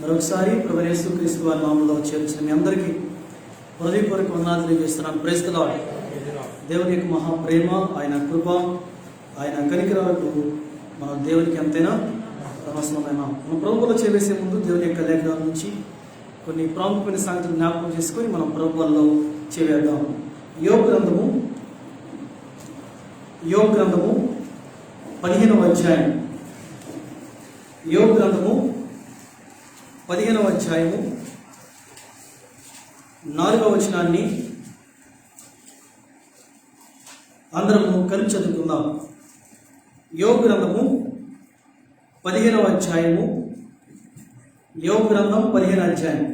మరొకసారి ప్రభువైన యేసుక్రీస్తు వారి నామములో చేర్చిన మీ అందరికీ హృదయపూర్వక వందనాలు తెలియజేస్తున్నాను. Praise the lord. దేవుని యొక్క మహాప్రేమ, ఆయన కృప, ఆయన కనికరాలకు మన దేవునికి ఎంతైనా అవసరమైన మన ప్రభువులో చేసే ముందు దేవుని యొక్క లేఖనాల నుంచి కొన్ని ప్రాముఖ్యమైన సంగతులు జ్ఞాపకం చేసుకొని మనం ప్రభువుల్లో చేవేద్దాం. యోబు గ్రంథము 15వ అధ్యాయం. యోబు గ్రంథము 15వ అధ్యాయము 4వ వచనాన్ని అందరము కలిసి చదువుకుందాం. యోబు గ్రంథము 15వ అధ్యాయము. యోబు గ్రంథం 15వ అధ్యాయం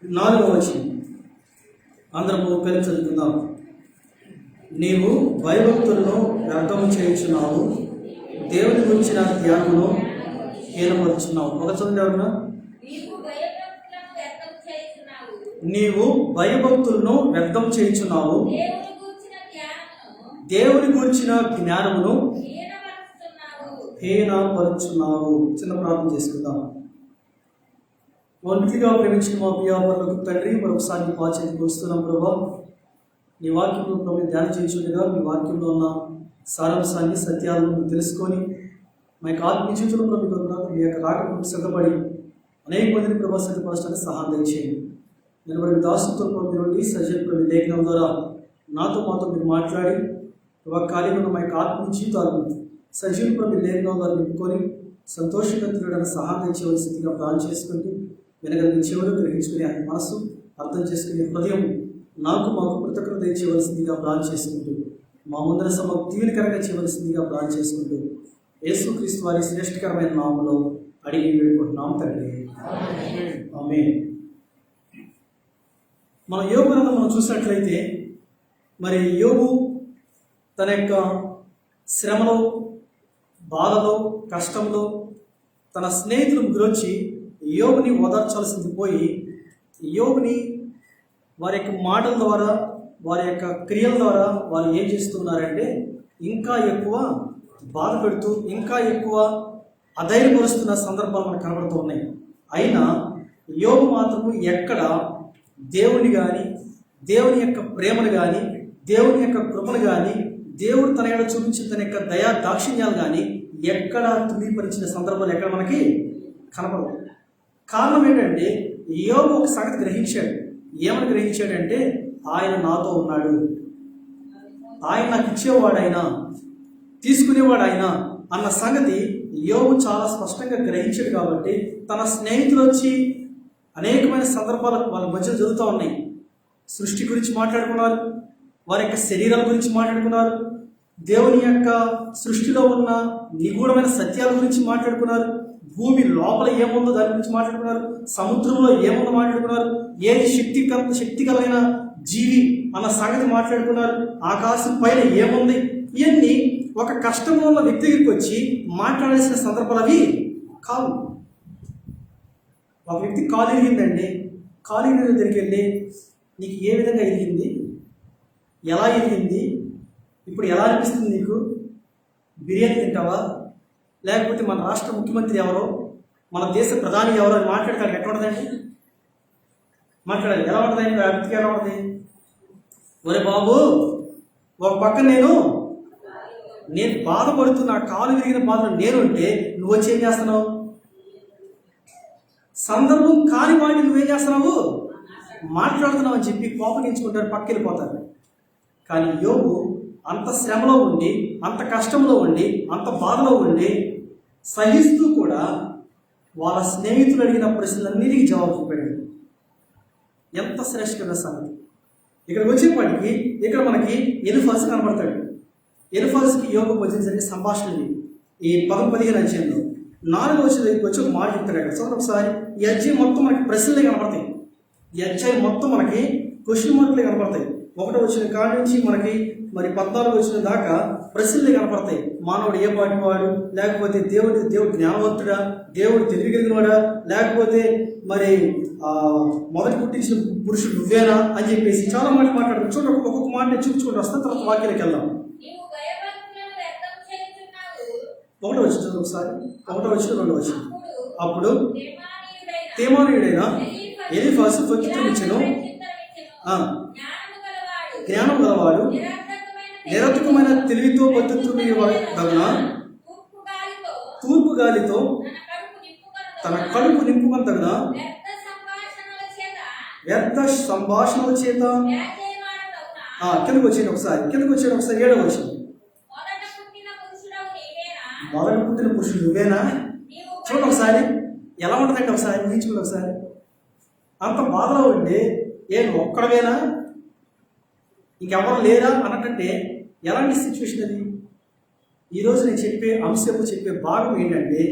4వ వచనం అందరము కలిసి చదువుకుందాం. నీవు భయభక్తులను వ్యర్థము చేయించున్నావు, దేవుని గురించిన ధ్యానమును హీనపరుచున్నావు. ఒక చదువు ఎవరన్నా? నీవు భయభక్తులను వ్యర్థం చేయించున్నావు, దేవుని గురించిన జ్ఞానమును హీనపరుచున్నావు. చిన్న ప్రార్థన చేసుకుందాం. ఒంటిగా ప్రేమించిన మా ప్రియాపరులకు తండ్రి, మరొకసారి నీ పాచేతికి వస్తున్నాం ప్రభా. నీ వాక్యంలో ప్రభు ధ్యానం చేయించుండగా మీ వాక్యంలో ఉన్న సారాంశాన్ని, సత్యాలను తెలుసుకొని మా యొక్క ఆత్మీయ జీవితంలో మీ యొక్క రాకకు సిద్ధపడి అనేక మందిని ప్రభావ సిద్ధపరచడానికి సహాయం దయచేయండి. నిలబడి దాసుతో నుండి సజీవ ప్రభు లేఖనం ద్వారా మాతో మీరు మాట్లాడి ప్రభావ కార్యంలో మా యొక్క ఆత్మీయ జీవితాలను సజీవ ప్రభు లేఖనం ద్వారా నింపుకొని సంతోషంగా తిరగడానికి సహాయం దయచేయవలసిందిగా ప్రార్థన చేసుకుంటూ వినగలిగిన చెవులు గ్రహించుకునే ఆయన మనసు అర్థం చేసుకునే హృదయం మాకు కృతజ్ఞత దయచేయవలసిందిగా ప్రార్థన చేసుకుంటూ మా ముందర దీవెనకరంగా చేయవలసిందిగా ప్రార్థన చేసుకుంటూ యేసుక్రీస్తు వారి శ్రేష్ఠకరమైన నామములో అడిగి వేడుకుంటున్నాం తండ్రి. ఆమేన్. మన యోబు గ్రంథం మనం చూసినట్లయితే మరి యోబు తన యొక్క శ్రమలో, బాధలో, కష్టంలో తన స్నేహితులు గురించి యోబుని ఓదార్చాల్సింది పోయి యోబుని వారి యొక్క మాటల ద్వారా, వారి యొక్క క్రియల ద్వారా వారు ఏం చేస్తున్నారంటే ఇంకా ఎక్కువ బాధ పెడుతూ, ఇంకా ఎక్కువ అధైర్యపరుస్తున్న సందర్భాలు మనకు కనబడుతూ ఉన్నాయి. అయినా యోబు మాత్రము ఎక్కడ దేవుని కానీ, దేవుని యొక్క ప్రేమను కానీ, దేవుని యొక్క కృపను కానీ, దేవుడు తన ఏడ చూపించిన తన యొక్క దయా దాక్షిణ్యాలు కానీ ఎక్కడ తృణీకరించిన సందర్భాలు ఎక్కడ మనకి కనపడవు. కారణం ఏంటంటే యోబు ఒక సంగతి గ్రహించాడు. ఏమని గ్రహించాడంటే ఆయన నాతో ఉన్నాడు, ఆయన నాకు ఇచ్చేవాడైనా, తీసుకునేవాడైనా అన్న సంగతి యోబు చాలా స్పష్టంగా గ్రహించాడు. కాబట్టి తన స్నేహితులు వచ్చి అనేకమైన సందర్భాలు వాళ్ళ మధ్య జరుగుతూ ఉన్నాయి. సృష్టి గురించి మాట్లాడుకున్నారు, వారి యొక్క శరీరాల గురించి మాట్లాడుకున్నారు, దేవుని యొక్క సృష్టిలో ఉన్న నిగూఢమైన సత్యాల గురించి మాట్లాడుకున్నారు, భూమి లోపల ఏముందో దాని గురించి మాట్లాడుకున్నారు, సముద్రంలో ఏముందో మాట్లాడుకున్నారు, ఏది శక్తి కలిగిన జీవి అన్న సంగతి మాట్లాడుకున్నారు, ఆకాశం పైన ఏముంది. ఇవన్నీ ఒక కష్టంలో ఉన్న వ్యక్తి దగ్గరికి వచ్చి మాట్లాడాల్సిన సందర్భాలు అవి కావు. ఒక వ్యక్తి కాలు ఎరిగిందండి, కాలు ఎరిగిన దగ్గరికి వెళ్ళి నీకు ఏ విధంగా ఎరిగింది, ఎలా ఎరిగింది, ఇప్పుడు ఎలా అనిపిస్తుంది నీకు, బిర్యానీ తింటావా, లేకపోతే మన రాష్ట్ర ముఖ్యమంత్రి ఎవరో, మన దేశ ప్రధాని ఎవరో అని మాట్లాడతాడు. ఎట్లా ఉంటుందండి మాట్లాడాలి? ఎలా ఉంటుందండి? ఆ వ్యక్తికి ఎలా ఉంటుంది? ఒరే బాబు, ఒక పక్క నేను బాధపడుతున్నా, కాలు విరిగిన బాధలు నేను ఉంటే నువ్వు వచ్చి ఏం చేస్తున్నావు? సందర్భం కాని వాడిని నువ్వేం చేస్తున్నావు? మాట్లాడుతున్నావు అని చెప్పి కోపగించుకుంటారు, పక్కకి వెళ్ళిపోతారు. కానీ యోబు అంత శ్రమలో ఉండి, అంత కష్టంలో ఉండి, అంత బాధలో ఉండి సహిస్తూ కూడా వాళ్ళ స్నేహితులు అడిగిన ప్రశ్నలన్నిటికీ జవాబు చెప్పాడు. ఎంత శ్రేష్ఠమైన సంగతి! ఇక్కడికి వచ్చేప్పటికి ఇక్కడ మనకి ఎలిఫాజు కనబడతాడు. ఎలిఫాజుకి యోబు మధ్య జరిగే సంభాషణని ఈ 15 అధ్యాయంలో 4వ వచనం దగ్గరికి వచ్చి ఒక మాట చెప్తాడు. అక్కడ చూడండి ఒకసారి. ఈ అధ్యాయం మొత్తం మనకి ప్రశ్నలే కనపడతాయి. ఈ అధ్యాయం మొత్తం మనకి క్వశ్చన్ మార్కులే కనపడతాయి. 1వ వచనం కాడి నుంచి మనకి మరి 14వ వచనం దాకా ప్రశ్నలే కనపడతాయి. మానవుడు ఏ పాటి వాడు, లేకపోతే దేవుడు జ్ఞానవంతుడా, దేవుడు తెలివి కలిగినవాడా, లేకపోతే మరి మొదటి పుట్టించిన పురుషుడు నువ్వేనా అని చెప్పేసి చాలా మాట్లాడుతాడు. చూడండి, ఒక్కొక్క మాట చూపించుకుంటూ వస్తాను, తర్వాత వాక్యానికి వెళ్దాం. ఒకటో వచ్చిన ఒకసారి, ఒకటో వచ్చిన రెండో వచ్చిన. అప్పుడు తేమానీయుడైన ఎలీఫజు ప్రత్యుత్తరమిచ్చెను, జ్ఞానం గలవాడు నిరర్థకమైన తెలివితో బతుకుతున్న తూర్పు గాలితో తన కడుపు నింపుకొనదగిన వ్యర్థ సంభాషణల చేత. కిందకు వచ్చేది ఒకసారి, ఏడవ వచ్చిన. మొదట పుట్టిన పురుషుడు నువ్వేనా? చూడండి ఒకసారి ఎలా ఉంటుందంటే, ఒకసారి ఊహించుకోండి ఒకసారి. అంత బాధలో ఉండి ఒక్కడవేనా, ఇంకెవరు లేరా అన్నట్టంటే ఎలాంటి సిచ్యువేషన్ అది? ఈరోజు నేను చెప్పే అంశము, చెప్పే భాగం ఏంటంటే,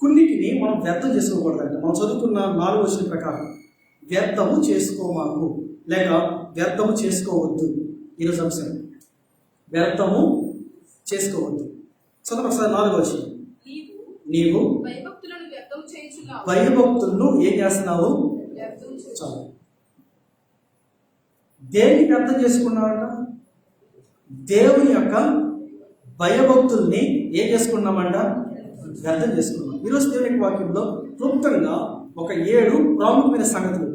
కొన్నిటిని మనం వ్యర్థం చేసుకోకూడదంట. మనం చదువుకున్న 4వ వచనం ప్రకారం వ్యర్థము చేసుకోమాకు, లేక వ్యర్థము చేసుకోవద్దు. ఈరోజు అంశం వ్యర్థము చేసుకోవద్దు. చదువు ఒకసారి 4వ వచనం. నీవు భయభక్తులను ఏం చేస్తున్నావు? చాలు. దేనికి వ్యర్థం చేసుకున్నామంట? దేవుని యొక్క భయభక్తుల్ని ఏం చేసుకున్నామంట? వ్యర్థం చేసుకున్నాం. ఈరోజు దేవుని వాక్యంలో క్లుప్తంగా ఒక 7 ప్రాముఖ్యమైన సంగతులు.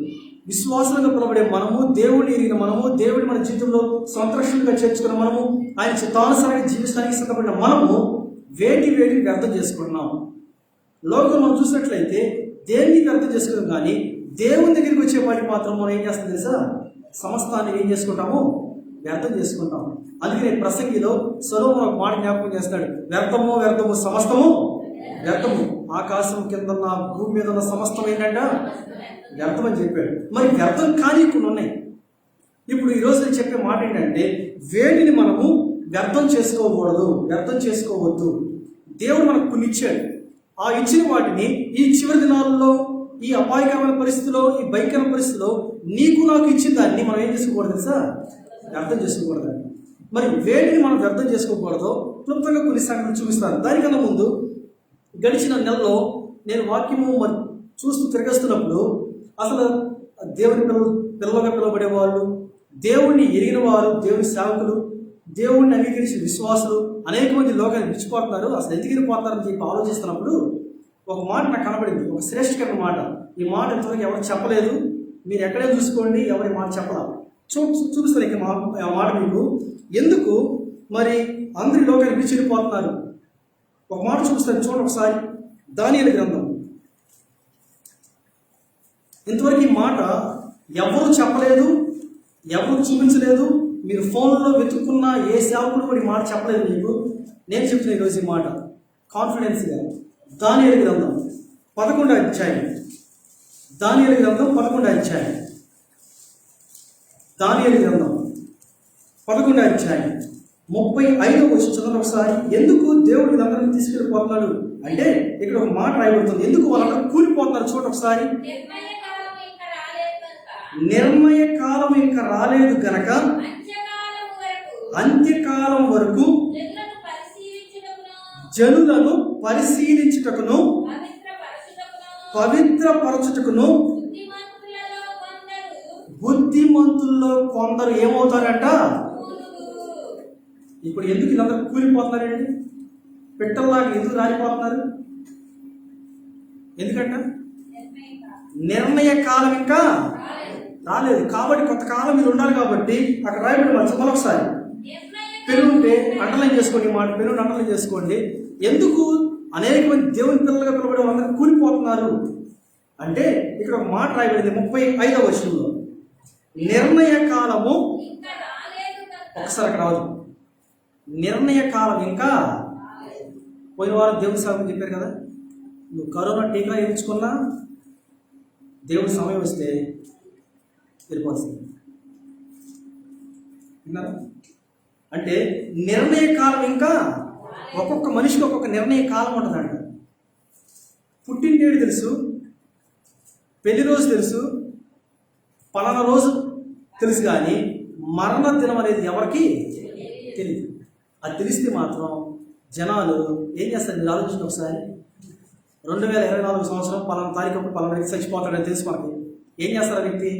విశ్వాసంగా పిలవడే మనము, దేవుడిని ఎరిగిన మనము, దేవుడి మన జీవితంలో సంతోషంగా చేర్చుకున్న మనము, ఆయన చిత్తానుసారంగా జీవించడానికి సిద్ధపడిన మనము వేటిని వ్యర్థం చేసుకుంటున్నాం. లోకం మనం చూసినట్లయితే దేన్ని వ్యర్థం చేసుకున్నాం, కానీ దేవుని దగ్గరికి వచ్చే వాటికి మాత్రం మనం ఏం చేస్తాం తెలుసా? సమస్తాన్ని ఏం చేసుకుంటాము? వ్యర్థం చేసుకుంటాం. అందుకనే ప్రసంగిలో సొలొమోను ఒక మాట జ్ఞాపకం చేస్తాడు, వ్యర్థము సమస్తము వ్యర్థము. ఆకాశం కింద ఉన్న, భూమి మీద ఉన్న సమస్తం ఏంటంట? వ్యర్థం అని చెప్పాడు. మరి వ్యర్థం కానీ కొన్ని ఉన్నాయి. ఇప్పుడు ఈరోజు నేను చెప్పే మాట ఏంటంటే, వేటిని మనము వ్యర్థం చేసుకోకూడదు, వ్యర్థం చేసుకోవద్దు. దేవుడు మనకు కొన్ని ఇచ్చాడు. ఆ ఇచ్చిన వాటిని ఈ చివరి దినాలలో, ఈ అపాయకరమైన పరిస్థితిలో, ఈ భయంకరమైన పరిస్థితిలో నీకు నాకు ఇచ్చిన దాన్ని మనం ఏం చేసుకోకూడదు తెలుసా? వ్యర్థం చేసుకోకూడదండి. మరి వేటిని మనం వ్యర్థం చేసుకోకూడదో క్లుప్తంగా కొన్ని సంగతులు చూపిస్తాను. దానికన్నా ముందు గడిచిన నెలలో నేను వాక్యము చూస్తూ తిరగస్తున్నప్పుడు అసలు దేవుని పిల్లలుగా పిలువబడే వాళ్ళు, దేవుణ్ణి ఎరిగిన వారు, దేవుని సేవకులు, దేవుణ్ణి అంగీకరించిన విశ్వాసులు అనేక మంది లోకాన్ని విడిచిపోతున్నారు. అసలు ఎందుకు వెళ్ళిపోతారని చెప్పి ఆలోచిస్తున్నప్పుడు ఒక మాట నాకు కనబడింది, ఒక శ్రేష్ఠకరమైన మాట. ఈ మాట ఇంతవరకు ఎవరు చెప్పలేదు, మీరు ఎక్కడైనా చూసుకోండి, ఎవరి మాట చెప్పాల. చూపిస్తారు ఇక ఆ మాట మీకు. ఎందుకు మరి అందరి లోకాన్ని విడిచిపోతున్నారు? ఒక మాట చూపిస్తాను, చూడండి ఒకసారి. దానియేలు గ్రంథం. ఇంతవరకు ఈ మాట ఎవరు చెప్పలేదు, ఎవరు చూపించలేదు. మీరు ఫోన్లో వెతుక్కున్న ఏ సేవకుడు కూడా ఈ మాట చెప్పలేదు మీకు. నేను చెప్తున్నా ఈరోజు ఈ మాట కాన్ఫిడెన్స్గా. దానియేలు గ్రంథం 11వ అధ్యాయం. దానియేలు గ్రంథం 11వ అధ్యాయం. దానియేలు గ్రంథం 11వ అధ్యాయం 35వ వచనం చదవండి ఒకసారి. ఎందుకు దేవుడు వీళ్ళందరినీ తీసుకెళ్ళిపోతున్నాడు అంటే ఇక్కడ ఒక మాట రాయబడుతుంది. ఎందుకు వాళ్ళందరూ కూలిపోతున్నారు చూడండి ఒకసారి. నిర్ణయ కాలం ఇంకా రాలేదు గనక అంత్యకాలం వరకు జనులను పరిశీలించుటకును పవిత్రపరచుటకును బుద్ధిమంతుల్లో కొందరు ఏమవుతారంట? ఇప్పుడు ఎందుకు వీళ్ళందరూ కూలిపోతున్నారండి? పెట్టల్లాగా ఎందుకు రాలిపోతున్నారు? ఎందుకంట? నిర్ణయ కాలం ఇంకా రాలేదు కాబట్టి కొంతకాలం మీరు ఉండాలి. కాబట్టి అక్కడ రాయబడి మరొకసారి పెనుంటే అండర్లైన్ చేసుకోండి, మాట పెనుండి అండర్లైన్ చేసుకోండి. ఎందుకు అనేక మంది దేవుని పిల్లలుగా పిలవడం వాళ్ళందరూ కూలిపోతున్నారు అంటే ఇక్కడ ఒక మాట రాయబడింది 35వ వచనంలో. నిర్ణయ కాలము ఒకసారి అక్కడ రాదు. నిర్ణయ కాలం ఇంకా. పోయిన వారం దేవుని సేవకులు చెప్పారు కదా, నువ్వు కరోనా టీకా వేయించుకున్నా దేవుడి సమయం వస్తే వెళ్ళిపోతుంది. విన్నారా? అంటే నిర్ణయ కాలం ఇంకా. ఒక్కొక్క మనిషికి ఒక్కొక్క నిర్ణయ కాలం ఉంటుందంట. పుట్టినతేడు తెలుసు, పెళ్లి రోజు తెలుసు, పలానా రోజు తెలుసు, కానీ మరణ దినం అనేది ఎవరికి తెలియదు. అది తెలిస్తే మాత్రం జనాలు ఏం చేస్తారు? మీరు ఆలోచించిన ఒకసారి. 2024 సంవత్సరం పలానా తారీఖు పలానా వ్యక్తి చచ్చిపోతాడని తెలుసు మనకి. ఏం చేస్తారు? ఆ వ్యక్తి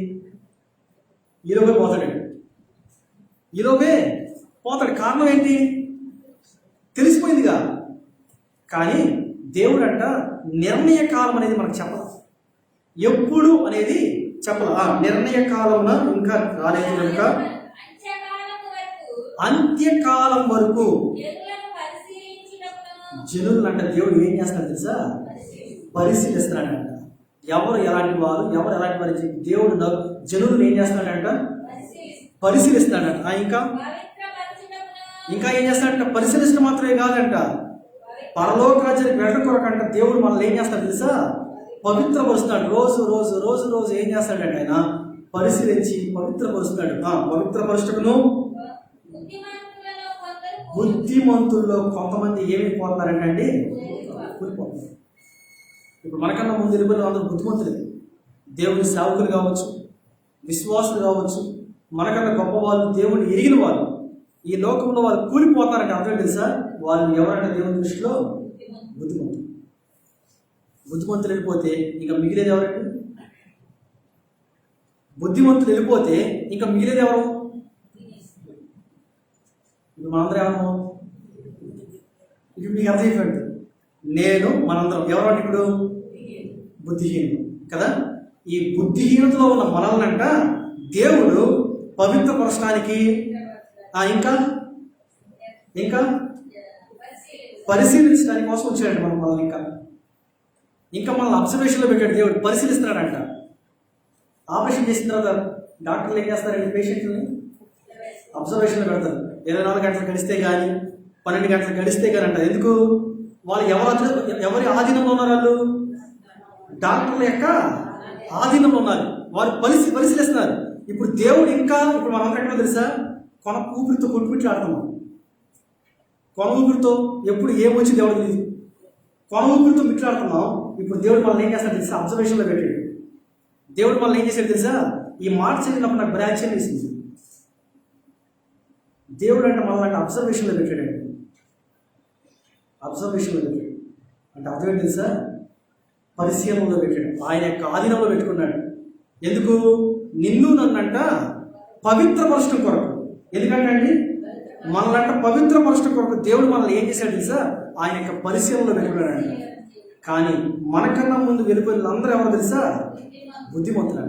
ఈలోపే పోతాడు. ఈలోపే పోతాడు. కారణం ఏంటి? తెలిసిపోయిందిగా. కానీ దేవుడు అంట నిర్ణయ కాలం అనేది మనకు చెప్పదు. ఎప్పుడు అనేది చెప్పదు. ఆ నిర్ణయ కాలంలో ఇంకా రాలేదు కనుక అంత్యకాలం వరకు జనులు అంట దేవుడు ఏం చేస్తాడు తెలుసా? పరిశీలిస్తున్నాడంట. ఎవరు ఎలాంటి వారు, ఎవరు ఎలాంటి వారు దేవుడు జనులను ఏం చేస్తున్నాడంట? పరిశీలిస్తున్నాడంట. ఇంకా ఏం చేస్తాడంట? పరిశీలించడం మాత్రమే కాదంట, పరలోక రాజ్యానికి వెళ్ళడం కొరకంట దేవుడు మనల్ని ఏం చేస్తాడు తెలుసా? పవిత్రపరుస్తున్నాడు. రోజు రోజు రోజు రోజు ఏం చేస్తాడంటే ఆయన పరిశీలించి పవిత్రపరుస్తున్నాడు. పవిత్రపరుచుటకును బుద్ధిమంతుల్లో కొంతమంది ఏమైపోతున్నారంటే అండి, కూలిపోతున్నారు. ఇప్పుడు మనకన్నా ముందు వెళ్ళిపోయిన అందరూ బుద్ధిమంతులే. దేవుని సేవకులు కావచ్చు, విశ్వాసులు కావచ్చు, మనకన్నా గొప్ప వాళ్ళు, దేవుని ఎరిగిన వాళ్ళు. ఈ లోకంలో వాళ్ళు కూలిపోతారంటే అర్థం తెలుసా? వాళ్ళు ఎవరంటే దేవుని దృష్టిలో బుద్ధిమంతులు. బుద్ధిమంతులు వెళ్ళిపోతే ఇంకా మిగిలేది ఎవరంటే? బుద్ధిమంతులు వెళ్ళిపోతే ఇంకా మిగిలేది ఎవరు? ఇప్పుడు మనందరం ఏమన్నా ఇప్పుడు మీకు అర్థం అయిపోయింది. మనందరం ఎవరంటే ఇప్పుడు బుద్ధిహీనులు కదా. ఈ బుద్ధిహీనతలో ఉన్న మనల్నంట దేవుడు పవిత్రపరచడానికి ఇంకా ఇంకా పరిశీలించడానికి కోసం వచ్చాడండి మనల్ని. ఇంకా మనల్ని అబ్జర్వేషన్లో పెట్టాడు దేవుడు. పరిశీలిస్తున్నాడంట. ఆపరేషన్ చేసిన తర్వాత డాక్టర్లు ఏం చేస్తారండి? పేషెంట్ని అబ్జర్వేషన్లో పెడతారు. 24 గంటలు గడిస్తే కానీ, 12 గంటలు గడిస్తే కానీ అంటారు. ఎందుకు? వాళ్ళు ఎవరి ఆధీనంలో ఉన్నారు? వాళ్ళు డాక్టర్ల యొక్క ఆధీనంలో ఉన్నారు. వారు పరిశీలిస్తున్నారు. ఇప్పుడు దేవుడు ఇప్పుడు మనం ఎక్కడ తెలుసా? కొన ఊపిరితో కొట్టుమిట్లాడుతున్నాం. కొన ఊపిరితో ఎప్పుడు ఏమొచ్చి దేవుడు తెలియదు. కొన ఊపిరితో మిట్లాడుతున్నాం. ఇప్పుడు దేవుడు మనల్ని ఏం చేస్తాడు తెలుసా? అబ్జర్వేషన్లో పెట్టాడు. దేవుడు మనల్ని ఏం చేశాడు తెలుసా? ఈ మాట చదివినప్పుడు నాకు బ్రాంచ్ వేసింది. దేవుడు అంటే మనల్ని అబ్జర్వేషన్లో పెట్టాడండి. అబ్జర్వేషన్లో పెట్టాడు అంటే అర్థం ఏంటి తెలుసా? పరిశీలనలో పెట్టాడు. ఆయన యొక్క ఆధీనంలో పెట్టుకున్నాడు. ఎందుకు? నిన్ను నన్నంట పవిత్రపరచడం కొరకు. ఎందుకంటే అండి మనల్నంట పవిత్రపరచడం కొరకు దేవుడు మనల్ని ఏం చేశాడు తెలుసా? ఆయన యొక్క పరిశీలనలో పెట్టుకున్నాడండి. కానీ మనకన్నా ముందు వెళ్ళిపోయిన వాళ్ళందరూ ఎవరు తెలుసా? బుద్ధిమంతులు.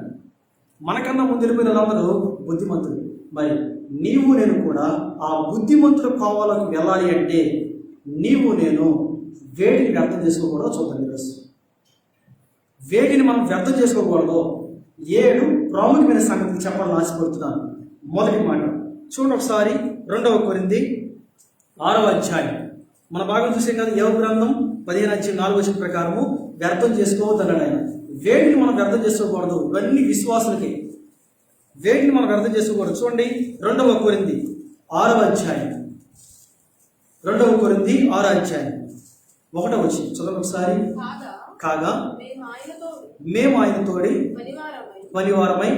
మనకన్నా ముందు వెళ్ళిపోయిన వాళ్ళందరూ బుద్ధిమంతులు. మరి నీవు నేను కూడా ఆ బుద్ధిమంతుల కోవలోకి వెళ్ళాలి అంటే నీవు నేను వేటిని వ్యర్థం చేసుకోకూడదో చూద్దాం. ఈరోజు వేటిని మనం వ్యర్థం చేసుకోకూడదు 7 ప్రాముఖ్యమైన సంగతులు చెప్పాలని ఆశపడుతున్నాను. మొదటి మాట చూడండి ఒకసారి. 2వ కొరింథీ 6వ అధ్యాయం మన భాగం చూసే కదా. యోబు గ్రంథం 15:4 ప్రకారము వ్యర్థం చేసుకోవద్దు అన్నాడు ఆయన. వేటిని మనం వ్యర్థం చేసుకోకూడదు? ఇవన్నీ విశ్వాసులకి. వేటిని మనం వ్యర్థం చేసుకోకూడదు? చూడండి 2వ కొరింథీ 6వ అధ్యాయం. 2వ కొరింథీ 6వ అధ్యాయం 1వ వచనం చదవండి ఒకసారి. కాగా మేము ఆయనతోడి పనివారమై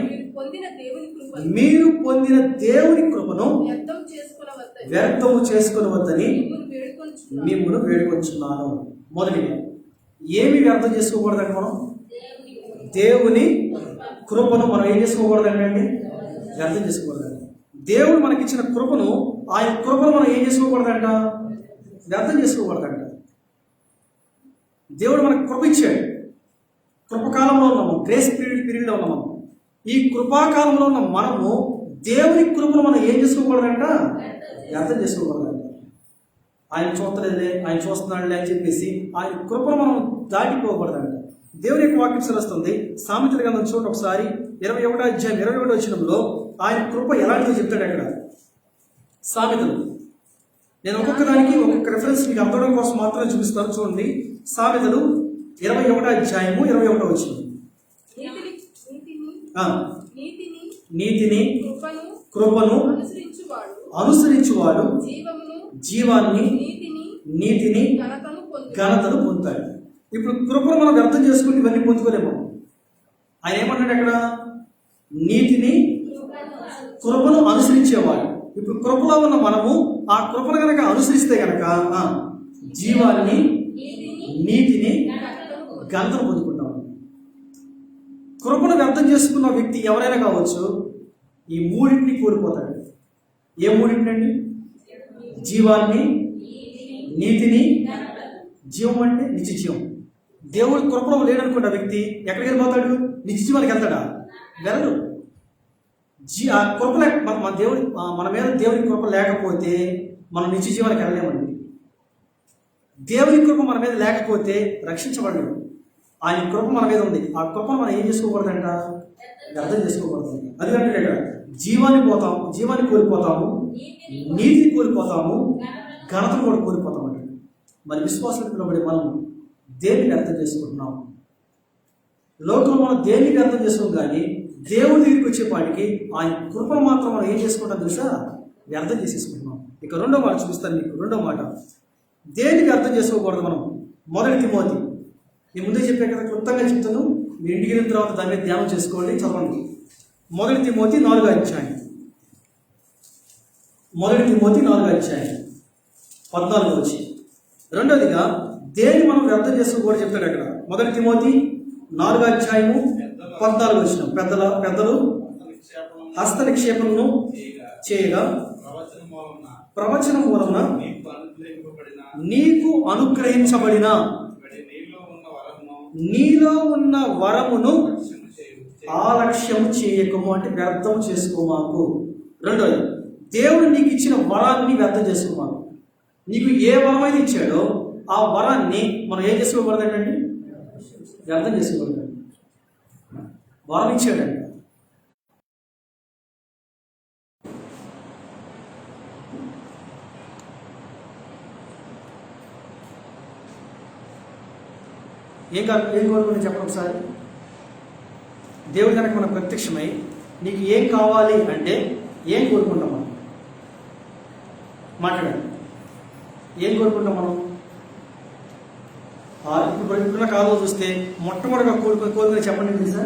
మీరు పొందిన దేవుని కృపను వ్యర్థము చేసుకునవద్దని మిమ్మల్ని వేడుకొంచున్నాను. మొదటిగా ఏమి వ్యర్థం చేసుకోకూడదండి? మనం దేవుని కృపను మనం ఏం చేసుకోకూడదండి? వ్యర్థం చేసుకోకూడదండి. దేవుడు మనకిచ్చిన కృపను, ఆయన కృపను మనం ఏం చేసుకోకూడదంట? వ్యర్థం చేసుకోకూడదంట. దేవుడు మనకు కృప ఇచ్చాడు. కృపకాలంలో ఉన్నాము, గ్రేస్ పీరియడ్లో ఉన్నాము. ఈ కృపాకాలంలో ఉన్న మనము దేవుని కృపను మనం ఏం చేసుకోకూడదంట? వ్యర్థం చేసుకోకూడదంట. ఆయన చూస్తలేదులే, ఆయన చూస్తున్నాడులే అని చెప్పేసి ఆయన కృపను మనం దాటిపోకూడదంట. దేవుని యొక్క వాక్యం సెలవుస్తుంది. సామెతల గ్రంథం చూడండి ఒకసారి. 21వ అధ్యాయం 21వ వచనంలో ఆయన కృప ఎలాంటిదో చెప్తాడు అక్కడ. సామెతలు నేను ఒక్కొక్క దానికి ఒక్కొక్క రెఫరెన్స్ మీకు అర్థం కోసం మాత్రమే చూపిస్తాను. చూడండి సామెతలు 21వ అధ్యాయము 21వ వచనం. నీతిని కృపను అనుసరించువాడు జీవాన్ని నీతిని ఘనతను పొందుతాడు. ఇప్పుడు కృపను మనం వ్యర్థం చేసుకుని ఇవన్నీ పొందుకోలేము. ఆయన ఏమంటాడు అక్కడ? నీతిని కృపను అనుసరించేవాడు. ఇప్పుడు కృపలో ఉన్న మనము ఆ కృపను కనుక అనుసరిస్తే కనుక జీవాన్ని నీతిని ఘనతను పొందుకుంటాం. కృపను వ్యర్థం చేసుకున్న వ్యక్తి ఎవరైనా కావచ్చు, ఈ మూడింటిని కోల్పోతాడు. ఏ మూడింటినండి? జీవాన్ని, నీతిని, జీవం అంటే నిత్య జీవం. దేవుడి కృపలో లేడనుకున్న వ్యక్తి ఎక్కడికి వెళ్ళిపోతాడు? నిత్య జీవానికి వెళ్తాడా? వెళ్ళడు. ఆ కృప మన దేవుడి మన మీద దేవుని కృప లేకపోతే మనం నిత్య జీవానికి వెళ్ళలేమండి. దేవుని కృప మన మీద లేకపోతే రక్షించబడలేము. ఆయన కృప మన మీద ఉంది. ఆ కృప మనం ఏం చేసుకోకూడదంట? వ్యర్థం చేసుకోకూడదు. అందుకంటే ఇక్కడ జీవాన్ని కోల్పోతాము, నీతిని కోల్పోతాము, ఘనతను కూడా కోల్పోతాం అంటే. మరి విశ్వాసానికి పిలువబడి మనం దేనికి అర్థం చేసుకుంటున్నాం? లోకంలో మనం దేనికి అర్థం చేసుకోం, కానీ దేవుడి దగ్గరికి వచ్చేపాటికి ఆయన కృపను మాత్రం మనం ఏం చేసుకుంటాం తెలుసా? వ్యర్థం చేసేసుకుంటున్నాం. ఇక రెండో మాట చూపిస్తాను మీకు. రెండో మాట దేనికి అర్థం చేసుకోకూడదు మనం. 1 తిమోతి, నేను ముందే చెప్పే కదా, క్లుప్తంగా చెప్తాను. మీ ఇంటికి వెళ్ళిన తర్వాత దాని మీద ధ్యానం చేసుకోండి, చదవండి. 1 తిమోతి 4వ అధ్యాయం. 1 తిమోతి 4వ అధ్యాయం 14 వచ్చి. రెండోదిగా దేన్ని మనం వ్యర్థం చేసుకోకూడదు చెప్తాడు అక్కడ. 1 తిమోతి 4వ అధ్యాయము 14 వచ్చిన. పెద్దలు హస్త నిక్షేపమును చేయగా ప్రవచనం మూలమున నీకు అనుగ్రహించబడిన నీలో ఉన్న వరమును ఆలక్ష్యం చేయకము అంటే వ్యర్థం చేసుకోమాకు. రెండోది, దేవుడు నీకు ఇచ్చిన వరాన్ని వ్యర్థం చేసుకోమాకు. నీకు ఏ వరం అయితే ఇచ్చాడో ఆ వరాన్ని మనం ఏం చేసుకోకూడదండి? వ్యర్థం చేసుకోకూడదు. వరం ఇచ్చాడండి. ఏం కోరుకుని చెప్పండి ఒకసారి. దేవుడు కనుక మనకు ప్రత్యక్షమై నీకు ఏం కావాలి అంటే ఏం కోరుకుంటాం మనం? మాట్లాడండి. ఏం కోరుకుంటాం మనం? ఇప్పుడున్న కాలంలో చూస్తే మొట్టమొదటిగా కోరుకుని చెప్పండి తెలుసా?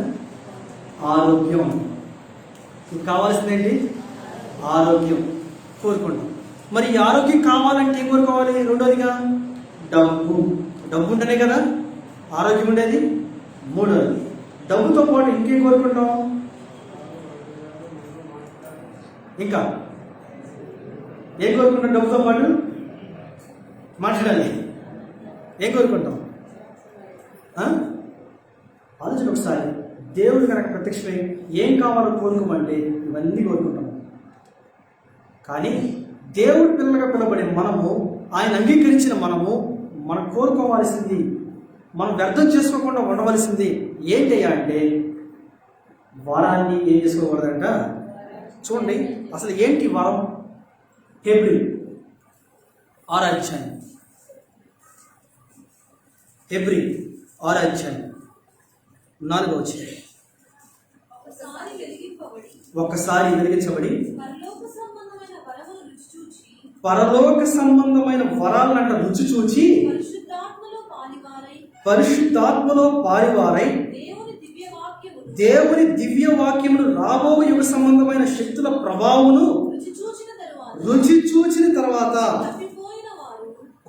ఆరోగ్యం. మీకు కావాల్సింది ఏంటి? ఆరోగ్యం కోరుకుంటాం. మరి ఈ ఆరోగ్యం కావాలంటే ఏం కోరుకోవాలి? రెండోదిగా డబ్బు ఉంటేనే కదా ఆరోగ్యం ఉండేది. మూడోది, డబ్బుతో పాటు ఇంకేం కోరుకుంటాం? ఇంకా ఏం కోరుకుంటాం? డబ్బుతో పాటు మాట్లాడాలి. ఏం కోరుకుంటాం? ఆలోచన ఒకసారి. దేవుడు కనుక ప్రత్యక్షమై ఏం కావాలో కోరుకోమంటే ఇవన్నీ కోరుకుంటాం. కానీ దేవుడి పిల్లలుగా పిలబడే మనము, ఆయన అంగీకరించిన మనం కోరుకోవాల్సింది, మనం వ్యర్థం చేసుకోకుండా ఉండవలసింది ఏంటయ్యా అంటే వరాన్ని ఏం చేసుకోకూడదంట. చూడండి అసలు ఏంటి వరం. హెబ్రీ 6వ అధ్యాయం. హెబ్రీ 6వ అధ్యాయం 4వ వచనం. ఒక్కసారి వెలిగించబడి పరలోక సంబంధమైన వరాలంట రుచి చూచి పరిశుద్ధాత్మలో పారివారై దేవుని దివ్య వాక్యమును రాబో యుగ సంబంధమైన శక్తుల ప్రభావమును రుచి చూచిన తర్వాత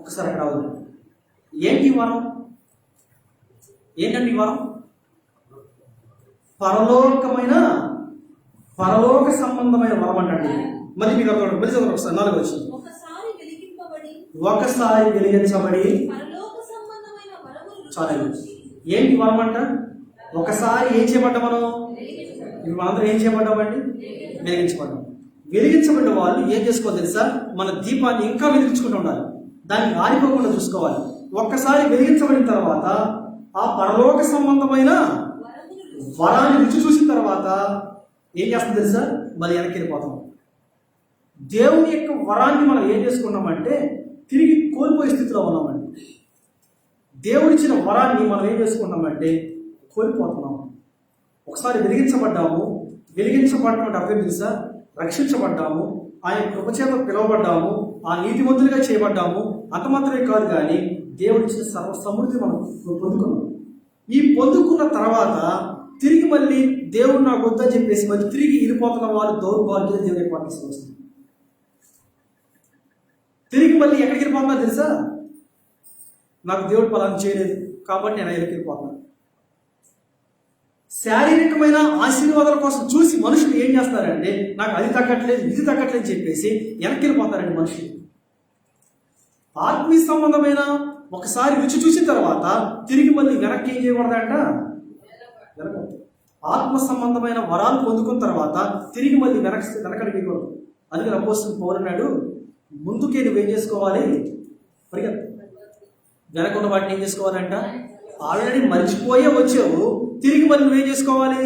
ఒకసారి అక్కడ రావాలి. ఏంటి వరం? ఏంటండి వరం? పరలోక సంబంధమైన వరం అంటండి. మళ్ళీ మీకు ఒకసారి 4వ వచనం. ఒకసారి వెలిగించబడి చాలు. ఏంటి వరం అంట? ఒకసారి ఏం చేయబడ్డా మనం? ఇప్పుడు మనందరం ఏం చేయబడ్డామండి? వెలిగించబడ్డాం. వెలిగించబడ్డ వాళ్ళు ఏం చేసుకోవాలి తెలుసా? మన దీపాన్ని ఇంకా వెలిగించుకుంటూ ఉండాలి, దాన్ని ఆరిపోకుండా చూసుకోవాలి. ఒక్కసారి వెలిగించబడిన తర్వాత ఆ పరలోక సంబంధమైన వరాన్ని రుచి చూసిన తర్వాత ఏం చేస్తుంది తెలుసా? మళ్ళీ వెనక్కి వెళ్ళిపోతాం. దేవుని యొక్క వరాన్ని మనం ఏం చేసుకున్నామంటే తిరిగి కోల్పోయే స్థితిలో ఉన్నామండి. దేవుడిచ్చిన వరాన్ని మనం ఏం చేసుకున్నామంటే కోల్పోతున్నాం. ఒకసారి వెలిగించబడ్డాము. వెలిగించబడటం అంటే అర్థం తెలుసా? రక్షించబడ్డాము, ఆయన కృపచేత పిలువబడ్డాము, ఆ నీతిమంతులుగా చేయబడ్డాము. అంత మాత్రమే కాదు, కానీ దేవుడిచ్చిన సర్వ సమృద్ధి మనం పొందుకున్నాం. ఈ పొందుకున్న తర్వాత తిరిగి మళ్ళీ దేవుడు నాకు వద్దని చెప్పేసి మళ్ళీ తిరిగి ఇరిపోతున్న వారు దౌర్భాగ్యం దేవుడికి పాటిస్తూ వస్తుంది. తిరిగి మళ్ళీ ఎక్కడికి వెళ్ళిపోతున్నా తెలుసా? నాకు దేవుడు పలానా చేయలేదు కాబట్టి నేను ఎక్కడికి వెళ్ళిపోతున్నాను. శారీరకమైన ఆశీర్వాదాల కోసం చూసి మనుషులు ఏం చేస్తారంటే నాకు అది తగ్గట్లేదు ఇది తగ్గట్లేదు చెప్పేసి వెనక్కి వెళ్ళిపోతారండి మనుషులు. ఆత్మీయ సంబంధమైన ఒకసారి రుచి చూసిన తర్వాత తిరిగి మళ్ళీ వెనక్కి ఏం చేయకూడదంట, వెనకదు. ఆత్మ సంబంధమైన వరాలు పొందుకున్న తర్వాత తిరిగి మళ్ళీ వెనకడికి వేయకూడదు. అందుకని అపోస్తలుడు పౌలు అన్నాడు, ముందుకే నువ్వేం చేసుకోవాలి, పరిగెత్తు. వెనకున్న వాటిని ఏం చేసుకోవాలంట, ఆల్రెడీ మర్చిపోయే వచ్చావు, తిరిగి మళ్ళీ నువ్వేం చేసుకోవాలి,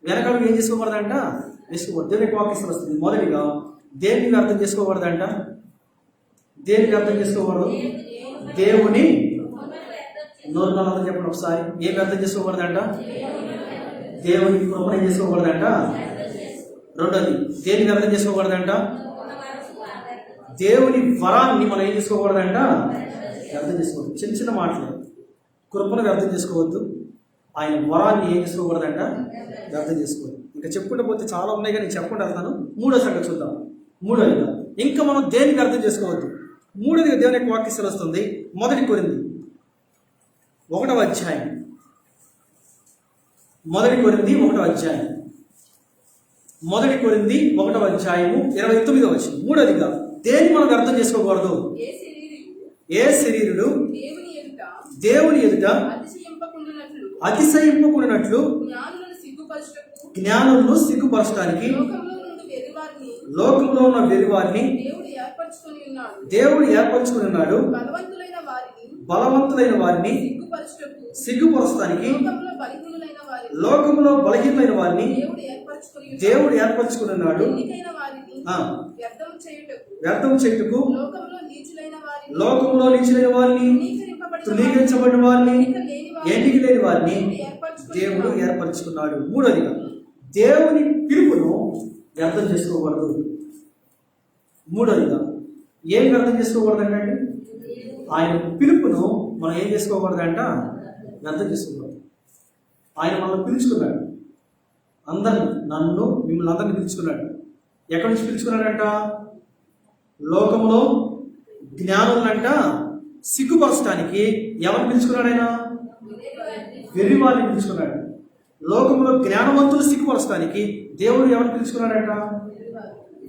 వెనకడుగు ఏం చేసుకోకూడదంట, వేసుకోకూడదు. దేవునికి వాక్యం వస్తుంది. మొదటిగా దేన్ని అర్థం చేసుకోకూడదంట, దేనికి అర్థం చేసుకోకూడదు, దేవుని నోరులో చెప్పండి ఒకసారి. ఏమి అర్థం చేసుకోకూడదంట, దేవుని కృపను ఏం చేసుకోకూడదంట. రెండోది దేనికి అర్థం చేసుకోకూడదంట, దేవుని వరాన్ని మనం ఏం చేసుకోకూడదంట, అర్థం చేసుకోవద్దు. చిన్న చిన్న మాటలు, కృపను వ్యర్థం చేసుకోవద్దు, ఆయన వరాన్ని ఏం చేసుకోకూడదంట, వ్యర్థం చేసుకోవద్దు. ఇంకా చెప్పుకుంటూ పోతే చాలా ఉన్నాయి కానీ చెప్పకుండా వెళ్తాను. మూడో సంగతి చూద్దాం. మూడోదిగా ఇంకా మనం దేనికి అర్థం చేసుకోవద్దు. మూడోదిగా దేవుని యొక్క వాక్యం వస్తుంది. మొదటి కొరింథీ 1వ అధ్యాయం, మొదటి కొరింథీ 1వ అధ్యాయం, మొదటి కొరింథీ 1వ అధ్యాయము 29వ వచనం. మూడోదిగా దేన్ని మనం అర్థం చేసుకోకూడదు, ఏ శరీరుడు దేవుని ఎదుట అతిశయింపకుండానట్లు జ్ఞానులను సిగ్గుపరచడానికి లోకంలో ఉన్న వెరివారిని దేవుడు ఏర్పరచుకుని ఉన్నాడు. బలవంతులైన వారిని సిగ్గుపరచడానికి లోకంలో బలహీనమైన వారిని దేవుడు ఏర్పరచుకుని ఉన్నాడు. వ్యర్థం చేయుటకు లోకంలో నీచులైన వారిని, తృణీకరించబడిన వారిని, ఎన్నిక లేని వారిని దేవుడు ఏర్పరచుకున్నాడు. మూడోదిగా దేవుని పిలుపును వ్యర్థం చేసుకోకూడదు. మూడోదిగా ఏం వ్యర్థం చేసుకోకూడదు అంటే, ఆయన పిలుపును మనం ఏం చేసుకోకూడదంట, వ్యర్థం చేసుకోకూడదు. ఆయన మనల్ని పిలుచుకున్నాడు, అందరిని, నన్ను మిమ్మల్ని అందరిని పిలుచుకున్నాడు. ఎక్కడి నుంచి పిలుచుకున్నాడంట, లోకంలో జ్ఞానులంట సిగ్గుపరచడానికి. ఎవరిని పిలుచుకున్నాడు ఆయన, వెర్రివారిని పిలుచుకున్నాడు. లోకంలో జ్ఞానవంతులు సిగ్గుపరచడానికి దేవుడు ఎవరిని పిలుచుకున్నాడంట,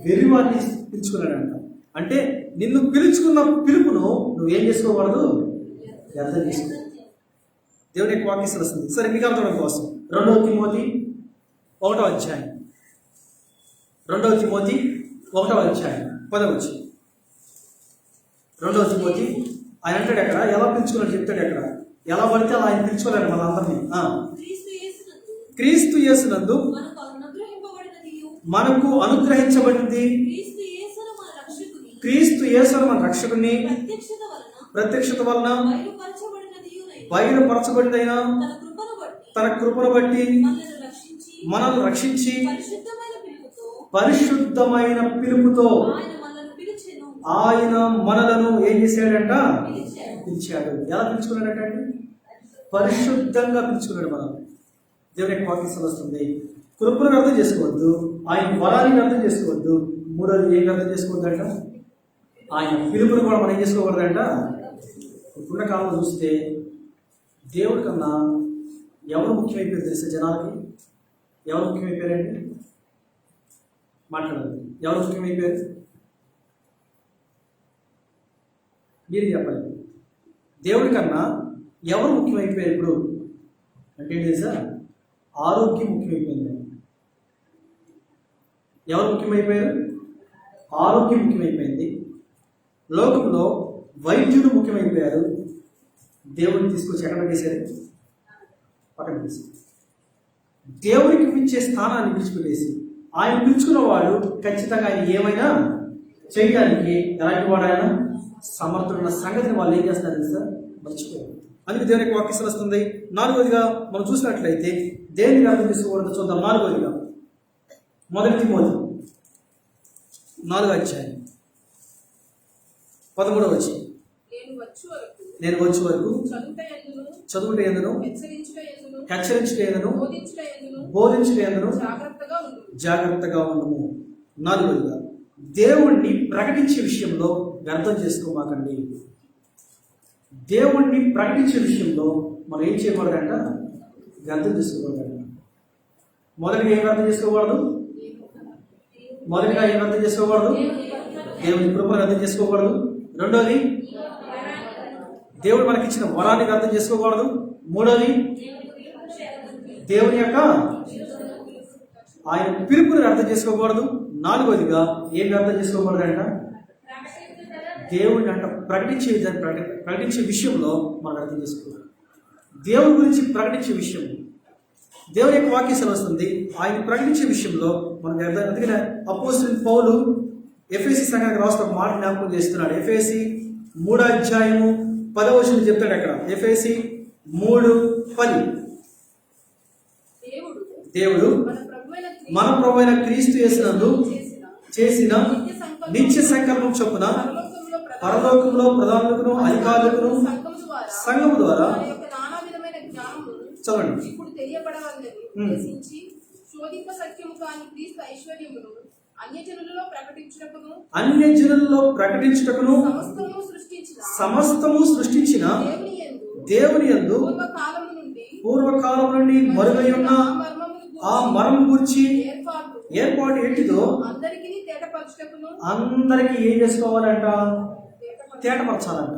వెర్రివారిని పిలుచుకున్నాడంట. అంటే నిన్ను పిలుచుకున్న పిలుపును నువ్వేం చేసుకోకూడదు, వ్యర్థం చేసుకో. దేవుని యొక్క వాక్యం వస్తుంది. సరే, మీకు అర్థం కోసం 2వ తిమోతి 1వ అధ్యాయం, 2వ తిమోతి 1వ అధ్యాయం 10వ వచనం. 2వ తిమోతి ఆయన అంటాడు ఎక్కడ, ఎలా పిలుచుకున్నాడు చెప్తాడు ఎక్కడ. ఎలా పడితే అలా ఆయన పిలుచుకోలేడు మనందరినీ. క్రీస్తు యేసునందు మనకు అనుగ్రహించబడింది, క్రీస్తు యేసును మన రక్షకుని ప్రత్యక్షత వలన బయలుపరచబడినైన తన కృపను బట్టి మనల్ని రక్షించి పరిశుద్ధమైన పిలుపుతో ఆయన మనలను ఏం చేశాడంట, పిలిచాడు. ఎలా పిలుచుకున్నాడంట, పరిశుద్ధంగా పిలుచుకున్నాడు. మనం దేవుని యొక్క వాక్యం వస్తుంది. కృపను అర్థం చేసుకోవద్దు, ఆయన వరాన్ని అర్థం చేసుకోవద్దు. మూడోది ఏం అర్థం చేసుకోవద్దంట, ఆయన పిలుపును కూడా మనం ఏం చేసుకోకూడదంట. ఇప్పుడున్న కాలంలో చూస్తే దేవుడి కన్నా ఎవరు ముఖ్యమైపోయారు తెలుసా జనాలకి? ఎవరు ముఖ్యమైపోయారండి? మాట్లాడాలి. ఎవరు ముఖ్యమైపోయారు మీరు చెప్పాలి. దేవుడి కన్నా ఎవరు ముఖ్యమైపోయారు ఇప్పుడు అంటే తెలుసా? ఆరోగ్యం ముఖ్యమైపోయింది. ఎవరు ముఖ్యమైపోయారు? ఆరోగ్యం ముఖ్యమైపోయింది. లోకంలో వైద్యుడు ముఖ్యమైపోయారు. దేవుడిని తీసుకొచ్చి ఎక్కడ పెట్టేశారు? పక్కన తీసి దేవుడికి పిలిచే స్థానాన్ని విడిచిపెట్టేసి ఆయన పిలుచుకున్న వాడు ఖచ్చితంగా ఆయన ఏమైనా చేయడానికి ఎలాంటి వాడు ఆయన సమర్థుడున్న సంగతిని వాళ్ళు ఏం చేస్తున్నారు తెలుసా? మర్చిపోయారు. అందుకే దేవునికి వాక్యం వస్తుంది. నాలుగోదిగా మనం చూసినట్లయితే దేనికి అర్థం చేసుకోకూడదు చూద్దాం. నాలుగోదిగా 1 తిమోతి 4వ అధ్యాయం 13వ వచనం. నేను వచ్చే వరకు చదువుట యందును హెచ్చరించుట యందును బోధించుట యందును జాగ్రత్తగా ఉండము. నాలుగోదిగా దేవుణ్ణి ప్రకటించే విషయంలో వ్యర్థం చేసుకోమాకండి. దేవుణ్ణి ప్రకటించే విషయంలో మనం ఏం చేయకూడదంట? వ్యర్థం చేసుకోకూడదంట. మొదటిగా ఏం వ్యర్థం చేసుకోకూడదు? మొదటిగా ఏం వ్యర్థం చేసుకోకూడదు? దేవుని కృపను వ్యర్థం చేసుకోకూడదు. రెండోది దేవుడు మనకిచ్చిన వరాన్ని వ్యర్థం చేసుకోకూడదు. మూడోది దేవుని యొక్క ఆయన పిలుపుని వ్యర్థం చేసుకోకూడదు. నాలుగోదిగా ఏం వ్యర్థం చేసుకోకూడదు అంట, దేవుడిని అంట ప్రకటించే విషయంలో మనం వ్యర్థం చేసుకోకూడదు. దేవుని గురించి ప్రకటించే విషయం, దేవుని యొక్క వాక్యం సెలవుస్తుంది, ఆయన ప్రకటించే విషయంలో మనం వ్యర్థం. అందుకనే అపోస్తలుడైన పౌలు ఎఫెసీ సంఘానికి రాసిన ఒక మాట జ్ఞాపకం చేస్తున్నాడు. ఎఫెసీ 3:10 చెప్తాడు అక్కడ. ఎఫెసీ 3:10 దేవుడు మన ప్రభువైన క్రీస్తు యేసునందు చేసిన నిత్య సంకల్పం చొప్పున పరలోకంలో ప్రధానులకును అధికారులకును సంఘము ద్వారా చదవండి. అన్యజనులలో ప్రకటించుటకును సమస్తము సృష్టించిన దేవుని యందు పూర్వకాలం నుండి మరుగై ఉన్న ఆ మర్మం గురించి ఏర్పాటు ఎట్టిదో అందరికీ ఏం చేసుకోవాలంట, తేటపరచాలంట.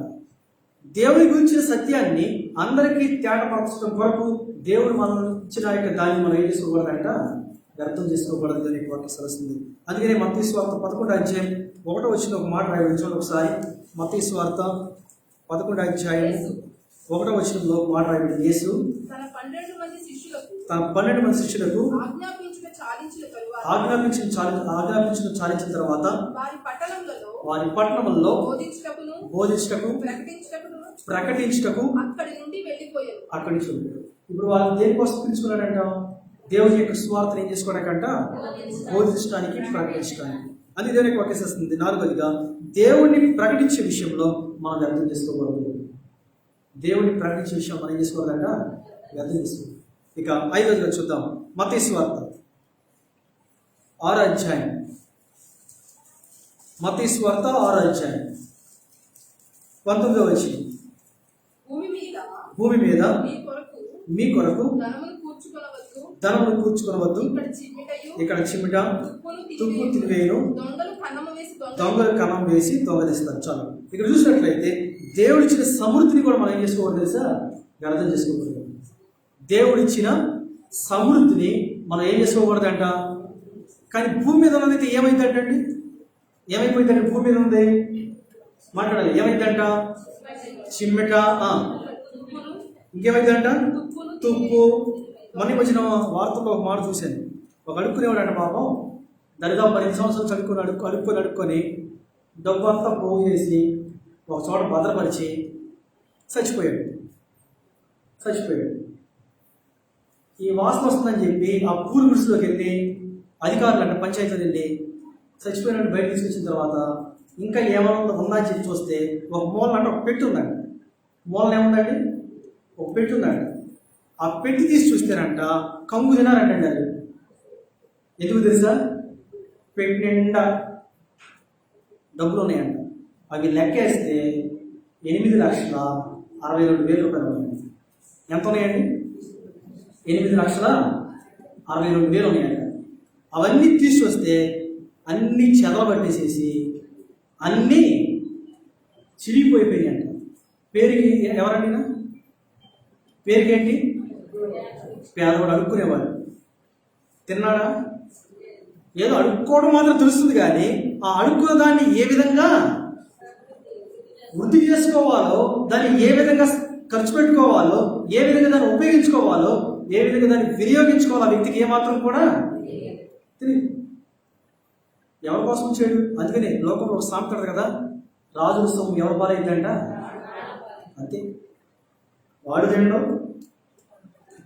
దేవుని గురించిన సత్యాన్ని అందరికీ తేటపరచడం కొరకు దేవుడు మనం ఇచ్చిన యొక్క దాన్ని మనం ఏం చేసుకోకూడదంట, వ్యర్థం చేసుకోకూడదు అని వాక్యం సలస్తుంది. అందుకనే మత్తయి సువార్త 11:1 ఒక మాట రాయబడి చూడండి ఒకసారి. మత్తయి సువార్త 11:1 మాట రాయబడింది. యేసు తన 12 మంది శిష్యులకు ఆజ్ఞాపించిన చాలించిన తర్వాత వారి పట్టణములలో బోధించుటకు ప్రకటించుటకు అక్కడి నుంచి వెళ్ళిపోయారు. ఇప్పుడు వాళ్ళు దేనికోసం పిలుచుకున్నాడంట, దేవుని యొక్క స్వార్థను ఏం చేసుకోవడానికంట, బోధించడానికి ప్రకటించడానికి. అది దేవునికి వాక్యేస్తుంది. నాలుగోదిగా దేవుణ్ణి ప్రకటించే విషయంలో మనం వ్యర్థం చేసుకోకూడదు. దేవుణ్ణి ప్రకటించే విషయం మనం ఏం చేసుకోవాలంట, వ్యర్థం చేసుకోవాలి. ఇక 5వదిగా చూద్దాం. మత్తయి సువార్త 6వ అధ్యాయం. మత్తయి సువార్త 6వ అధ్యాయం 19 భూమి మీద మీ కొరకు ధనమును కూర్చుకొనవద్దు, ఇక్కడ చిమ్మిట తుప్పు తినివేయును, దొంగలు కన్నం వేసి దొంగలిస్తారు. చాలు. ఇక్కడ చూసినట్లయితే దేవుడిచ్చిన సమృద్ధిని కూడా మనం ఏం చేసుకోకూడదు తెలుసా, వ్యర్థం చేసుకోకూడదు. దేవుడిచ్చిన సమృద్ధిని మనం ఏం చేసుకోకూడదంట. కానీ భూమి మీద ఉన్నదైతే ఏమైందంటండి, ఏమైపోయిందంటే భూమి మీద ఉంది మాట్లాడాలి. ఏమైందంట, చిమ్మిట, ఇంకేమైందంట తుప్పు. మొన్న వచ్చిన వార్తలో ఒక మాట చూశాను. ఒక అడుక్కునేవాడంట పాపం, దరిదాపు 10 సంవత్సరాలు అడుక్కొని డబ్బు అంతా పోగు చేసి ఒక చోట భద్రపరిచి చచ్చిపోయాడు. ఈ వాసన వస్తుందని చెప్పి ఆ పూలు గుడిసెలోకి వెళ్ళి అధికారులు అంటే పంచాయతీలో వెళ్ళి చచ్చిపోయినట్టు బయట తీసుకొచ్చిన తర్వాత ఇంకా ఏమైనా ఉందా అని చెప్పి చూస్తే ఒక మూలన అంటే ఒక పెట్టి ఉందండి. మూలన ఏముందండి, ఒక పెట్టి ఉందండి. ఆ పెట్టి తీసి చూస్తేనంట కంగు తినారంటండి. అది ఎందుకు తెలుసా, పెట్టి నిండా డబ్బులు ఉన్నాయంట. అవి లెక్కేస్తే 8,62,000 ఉన్నాయండి. ఎంత ఉన్నాయండి, 8,62,000 ఉన్నాయంట. అవన్నీ తీసి వస్తే అన్నీ చెదలబట్టేసేసి అన్నీ చిరిగిపోయిపోయినాయంట. పేరుకి ఎవరండి, పేరుకి ఏంటి, పేదవాడు అడుక్కునేవాడు. తిన్నాడా, ఏదో అడుక్కోవడం మాత్రం తెలుస్తుంది, కానీ ఆ అడుక్కున్న దాన్ని ఏ విధంగా వృద్ధి చేసుకోవాలో, దాన్ని ఏ విధంగా ఖర్చు పెట్టుకోవాలో, ఏ విధంగా దాన్ని ఉపయోగించుకోవాలో, ఏ విధంగా దాన్ని వినియోగించుకోవాలో ఆ వ్యక్తికి ఏమాత్రం కూడా తెలియదు. ఎవరి కోసం చేయడు. అందుకని లోకంలో ఒక సామెత కదా, రాజుల సొమ్ము ఎవరి పాలైందంట, అంతే. వాడు తినడం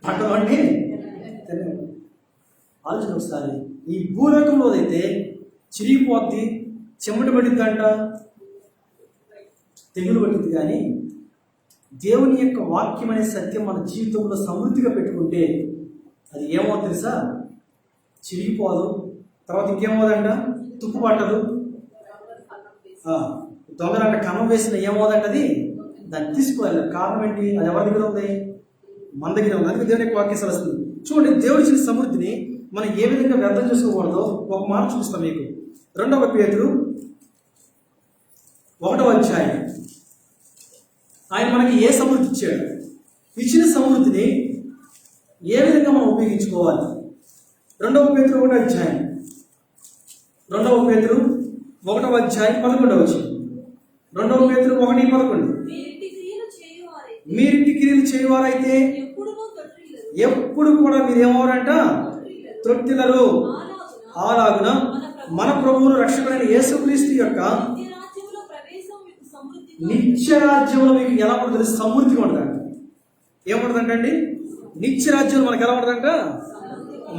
పట్టవాడిని తినడం. ఆలోచన ఒకసారి. ఈ భూలోకంలో అయితే చిరిగిపోద్ది, చెమట పడిద్దంట, తెగులు పట్టింది. కానీ దేవుని యొక్క వాక్యం అనే సత్యం మన జీవితంలో సమృద్ధిగా పెట్టుకుంటే అది ఏమో తెలుసా, చిరిగిపోదు. తర్వాత ఇంకేమవుదంట, తుప్పు పట్టదు. దొంగలంట కన్నం వేసిన ఏమవుదంట, అది దాన్ని తీసుకోవాలి. కారణం ఏంటి, అది ఎవరి దగ్గర ఉంది, మన దగ్గర ఉంది. అందుకే దేవుని యొక్క వాక్యం వస్తుంది. చూడండి, దేవుడి ఇచ్చిన సమృద్ధిని మనం ఏ విధంగా వ్యర్థం చేసుకోకూడదో ఒక మాట చూపిస్తాం మీకు. 2 పేతురు 1వ అధ్యాయం ఆయన మనకి ఏ సమృద్ధి ఇచ్చాడు, ఇచ్చిన సమృద్ధిని ఏ విధంగా మనం ఉపయోగించుకోవాలి. 2 పేతురు 1వ అధ్యాయం 2 పేతురు 1వ అధ్యాయం 11వ వచనం. 2 పేతురు 1:11. మీరింటి క్రియలు చేయువారైతే ఎప్పుడు కూడా మీరు ఏమవరంట, తృప్తిలరు. అలాగున మన ప్రభువును రక్షకుడైన యేసుక్రీస్తు యొక్క నిత్య రాజ్యంలో మీకు ఎలా ఉంటుంది? సమృద్ధిగా ఉంటుందంట. ఏముంటుందంటండి? నిత్య రాజ్యంలో మనకు ఎలా ఉంటుందంట?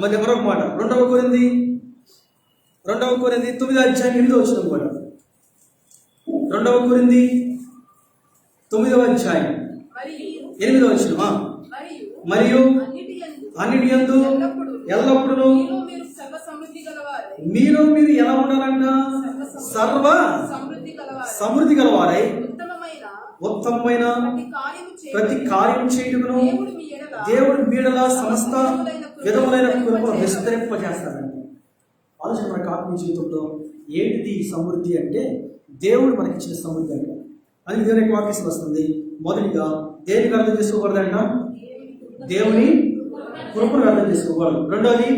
మరి మరొక మాట 2 కొరింథీ 9వ అధ్యాయం 8వ వచనం కూడా. 2 కొరింథీ 9వ అధ్యాయం 8వ వచనం. మరియు అన్నిటి యందు ఎల్లప్పుడూ మీలో మీరు ఎలా ఉండాలంట? సర్వ సమృద్ధి గలవారై ఉత్తమమైన ప్రతి కార్యం చేయుటకును దేవుడు మీడల సమస్త విధములైన కృపను విస్తరింపజేస్తారండి. ఆలోచన మనకు ఆత్మీయ జీవితంలో ఏంటిది సమృద్ధి అంటే? దేవుడు మనకిచ్చిన సమృద్ధి అంట. అది దేవుని వాక్యం వస్తుంది. మొదటిగా దేనికి అర్థం చేసుకోకూడదంట? దేవుని కృపను అర్థం చేసుకోకూడదు. రెండోది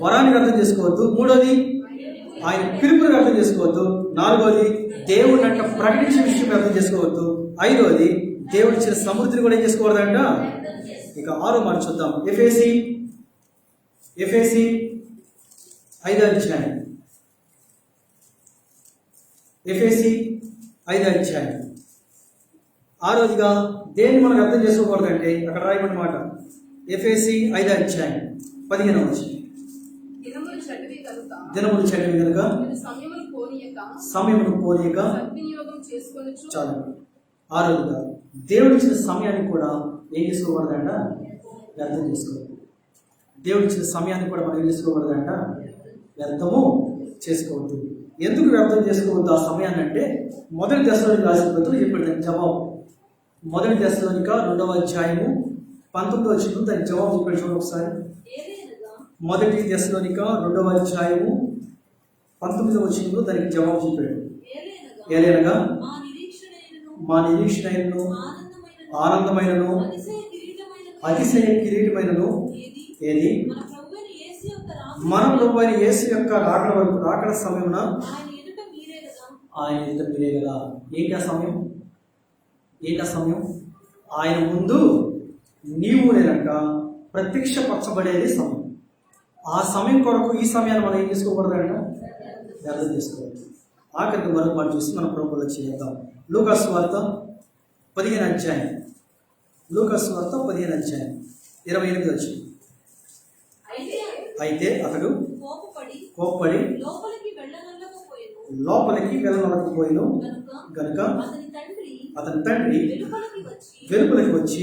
వరానికి అర్థం చేసుకోవద్దు. మూడోది ఆయన పిలుపుని అర్థం చేసుకోవద్దు. నాలుగోది దేవుడిని అంట ప్రకటించే విషయం అర్థం చేసుకోవద్దు. ఐదోది దేవుడి ఇచ్చిన సమృద్ధిని కూడా ఏం చేసుకోకూడదంట. ఇక 6వ మాట చూద్దాం. ఎఫెసీ 5వ అధ్యాయం. ఎఫెసీ 5వ అధ్యాయం 6వదిగా దేన్ని మనకు అర్థం చేసుకోకూడదంటే అక్కడ రాయబడిన మాట. ఎఫెసీ 5వ అధ్యాయం 15వ వచనం. దినములు చెడ్డవి కనుక సమయమును పోనీయక చాలు. 6వదిగా దేవుడు ఇచ్చిన సమయాన్ని కూడా ఏం చేసుకోకూడదంట? వ్యర్థం చేసుకోవద్దు. దేవుడు ఇచ్చిన సమయాన్ని కూడా మనం ఏం చేసుకోకూడదంట? వ్యర్థము చేసుకోవద్దు. ఎందుకు వ్యర్థం చేసుకోవద్దు ఆ సమయాన్ని అంటే, మొదటి దశలోనికి రాసిన పత్రికలో చెప్పాడు దానికి జవాబు. మొదటి దశలోనిక 2వ అధ్యాయము 19వ వచనం దానికి జవాబు చెప్పాడు. చూడండి ఒకసారి. మొదటి దశలోనిక 2వ అధ్యాయము 19వ వచనంలో దానికి జవాబు చెప్పాడు. ఏలైనగా మా నిరీక్షణను ఆనందమైనను అతిశయ కిరీటమైనను ఏది? మన ప్రభు అయిన యేసు యొక్క రాకడ సమయమున ఆయన ఎదుట మీరే కదా. ఏంటి ఆ సమయం? ఆయన ముందు నీవు నేనక ప్రత్యక్షపరచబడేది సమయం. ఆ సమయం కొరకు ఈ సమయాన్ని మనం ఏం చేసుకోకూడదంట? వ్యర్థం చేసుకోవద్దు. ఆఖరికి మరొక మాట చూసి మనం ప్రభువులో చేద్దాం. లూకాసు వార్త 15వ అధ్యాయం 28వ వచనం. అయితే అతడు కోప్పడి లోపలికి వెళ్ళనకపోయిను గనుక అతని తండ్రి వెలుపలికి వచ్చి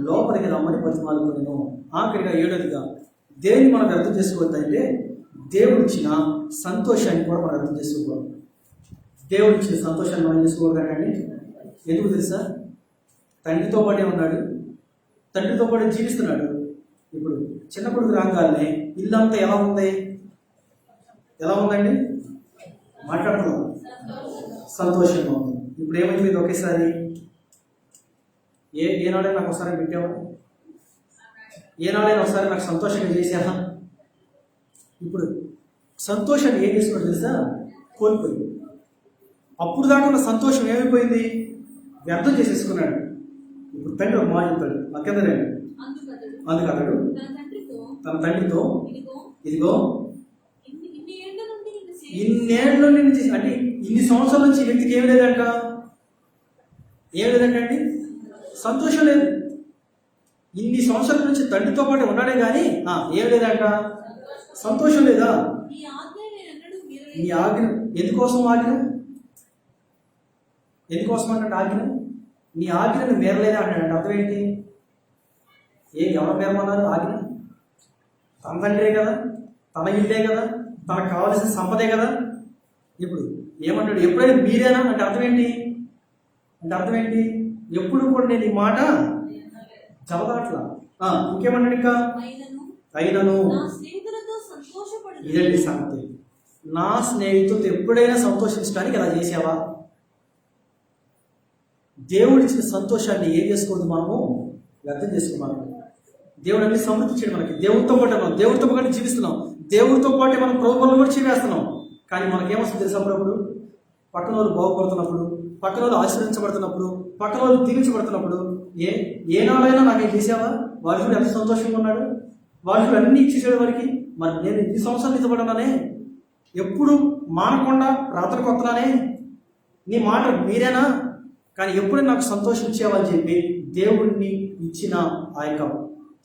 లోపలికి రమ్మని బతిమాలుకొనెను. ఆఖరిగా 7వదిగా దేన్ని మనం అర్థం చేసుకోవద్దంటే, దేవుడు ఇచ్చిన సంతోషాన్ని కూడా మనం అర్థం చేసుకోకూడదు. దేవుడు ఇచ్చిన సంతోషాన్ని మనం చేసుకోకూడదండి. ఎందుకు తెలుసా? తండ్రితో పాటే ఉన్నాడు, తండ్రితో పాటు జీవిస్తున్నాడు. ఇప్పుడు చిన్న కొడుకు రాగానే ఇల్లంతా ఎలా ఉందండి? మాట్లాడుతున్నాం, సంతోషంగా ఉంది. ఇప్పుడు ఏమైంది? ఒకేసారి ఏనాడైనా నాకు ఒకసారి పెట్టావా? ఏనాడైనా ఒకసారి నాకు సంతోషంగా చేసావా? ఇప్పుడు సంతోషాన్ని ఏం చేసుకున్నాడు తెలుసా? కోల్పోయింది. అప్పుడు దాకా ఉన్న సంతోషం ఏమైపోయింది? వ్యర్థం చేసేసుకున్నాడు. ఇప్పుడు తండ్రి ఒక మాట చెప్తాడు, అక్కడనే. అందుకు అతడు తన తండ్రితో, ఇదిగో ఇన్నేళ్ళ నుంచి, అంటే ఇన్ని సంవత్సరాల నుంచి ఈ వ్యక్తికి ఏం లేదంట అండి? సంతోషం లేదు. ఇన్ని సంవత్సరాల నుంచి తండ్రితో పాటు ఉన్నాడే కానీ ఏం లేదంట? సంతోషం లేదా? నీ ఆజ్ఞ ఎందుకోసం అంటే ఆజ్ఞ నీ ఆజ్ఞను మేరలేదా అంటాడంటే అర్థం ఏంటి? ఎవరు మేరమన్నారు ఆజ్ఞ? తన తండ్రే కదా, తన ఇల్లే కదా, తనకు కావాల్సిన సంపదే కదా. ఇప్పుడు ఏమంటాడు? ఎప్పుడైనా మీరేనా అంటే అర్థం ఏంటి? ఎప్పుడు కూడా నేను ఈ మాట చదవట్లా. ఇంకేమన్నాడు? ఇంకా అయినను ఇదండి సంగతి. నా స్నేహితులతో ఎప్పుడైనా సంతోషించడానికి ఇలా చేసావా? దేవుడు ఇచ్చిన సంతోషాన్ని ఏం చేసుకోవద్దు, మనము వ్యర్థం చేసుకోవాలి. దేవుడు అన్ని సమృద్ధి చేయడం మనకి. దేవుడితో పాటు మనం దేవుడితో పాటు జీవిస్తున్నాం, దేవుడితో పాటు మనం ప్రభుత్వం కూడా జీవేస్తున్నాం. కానీ మనకేమొస్తుంది తెలుసా? అప్పుడప్పుడు పక్కన వాళ్ళు బాగుపడుతున్నప్పుడు, పక్కన వాళ్ళు ఆశీర్వదించబడుతున్నప్పుడు, పక్కన వాళ్ళు దీవించబడుతున్నప్పుడు ఏనాడైనా నాకేం చేసావా, వాడు కూడా ఎంత సంతోషంగా ఉన్నాడు, వాడు కూడా అన్ని ఇచ్చేసాడు వాడికి, మరి నేను ఈ సంవత్సరాలు నిజపడ్డానే, ఎప్పుడు మానకుండా రాత్రికి వస్తున్నానే, నీ మాట మీరేనా, కానీ ఎప్పుడు నాకు సంతోషం ఇచ్చేవని చెప్పి దేవుడిని ఇచ్చిన ఆ యొక్క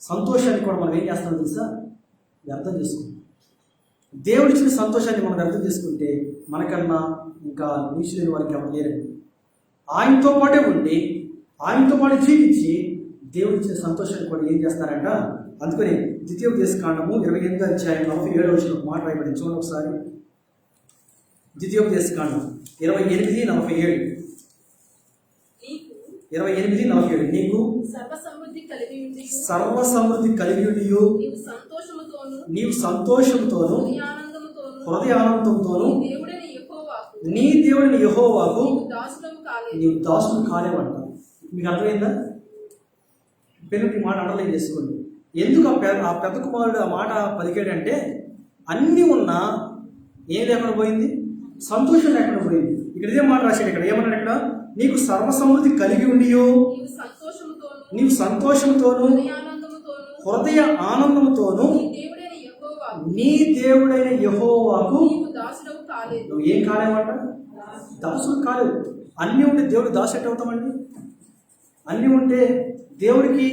సంతోషాన్ని కూడా మనం ఏం చేస్తామో తెలుసా? వ్యర్థం చేసుకుంటాం. దేవుడు ఇచ్చిన సంతోషాన్ని మనం అర్థం చేసుకుంటే మనకన్నా ఇంకా నీచులేని వారికి ఎవరు లేరండి. ఆయనతో పాటే ఉండి ఆయనతో పాటు జీవించి దేవుడు ఇచ్చిన సంతోషాన్ని కూడా ఏం చేస్తారంట. అందుకని ద్వితీయోపదేశకాండము 28వ అధ్యాయం 47వ మాట రాయబడింది. చూడండి ఒకసారి. ద్వితీయోపదేశకాండం 28:47. నీకు సర్వ సమృద్ధి కలిగి ఉండియు నీవు సంతోషముతోను హృదయ ఆనందంతోను నీ దేవుడిని యెహోవాకు నీవు దాసుడు కాలేవంట. మీకు అర్థమైందా? పెనుటి మాట అండర్లైన్ చేసుకోండి. ఎందుకు ఆ పెద్ద కుమారుడు ఆ మాట పలికాడంటే, అన్నీ ఉన్నా ఏం లేకుండా పోయింది, సంతోషం లేకుండా పోయింది. ఇక్కడ ఇదే మాట రాశాడు. ఇక్కడ ఏమన్నాడు? ఇక్కడ నీకు సర్వసమృద్ధి కలిగి ఉండియో నీవు సంతోషంతోను హృదయ ఆనందముతోను నీ దేవుడైన యెహోవాకు నువ్వు ఏం కాలేవట? దాసుడు కాలేవు. అన్నీ ఉంటే దేవుడు దాసు ఎట్ట అవుతామండి? అన్నీ ఉంటే దేవుడి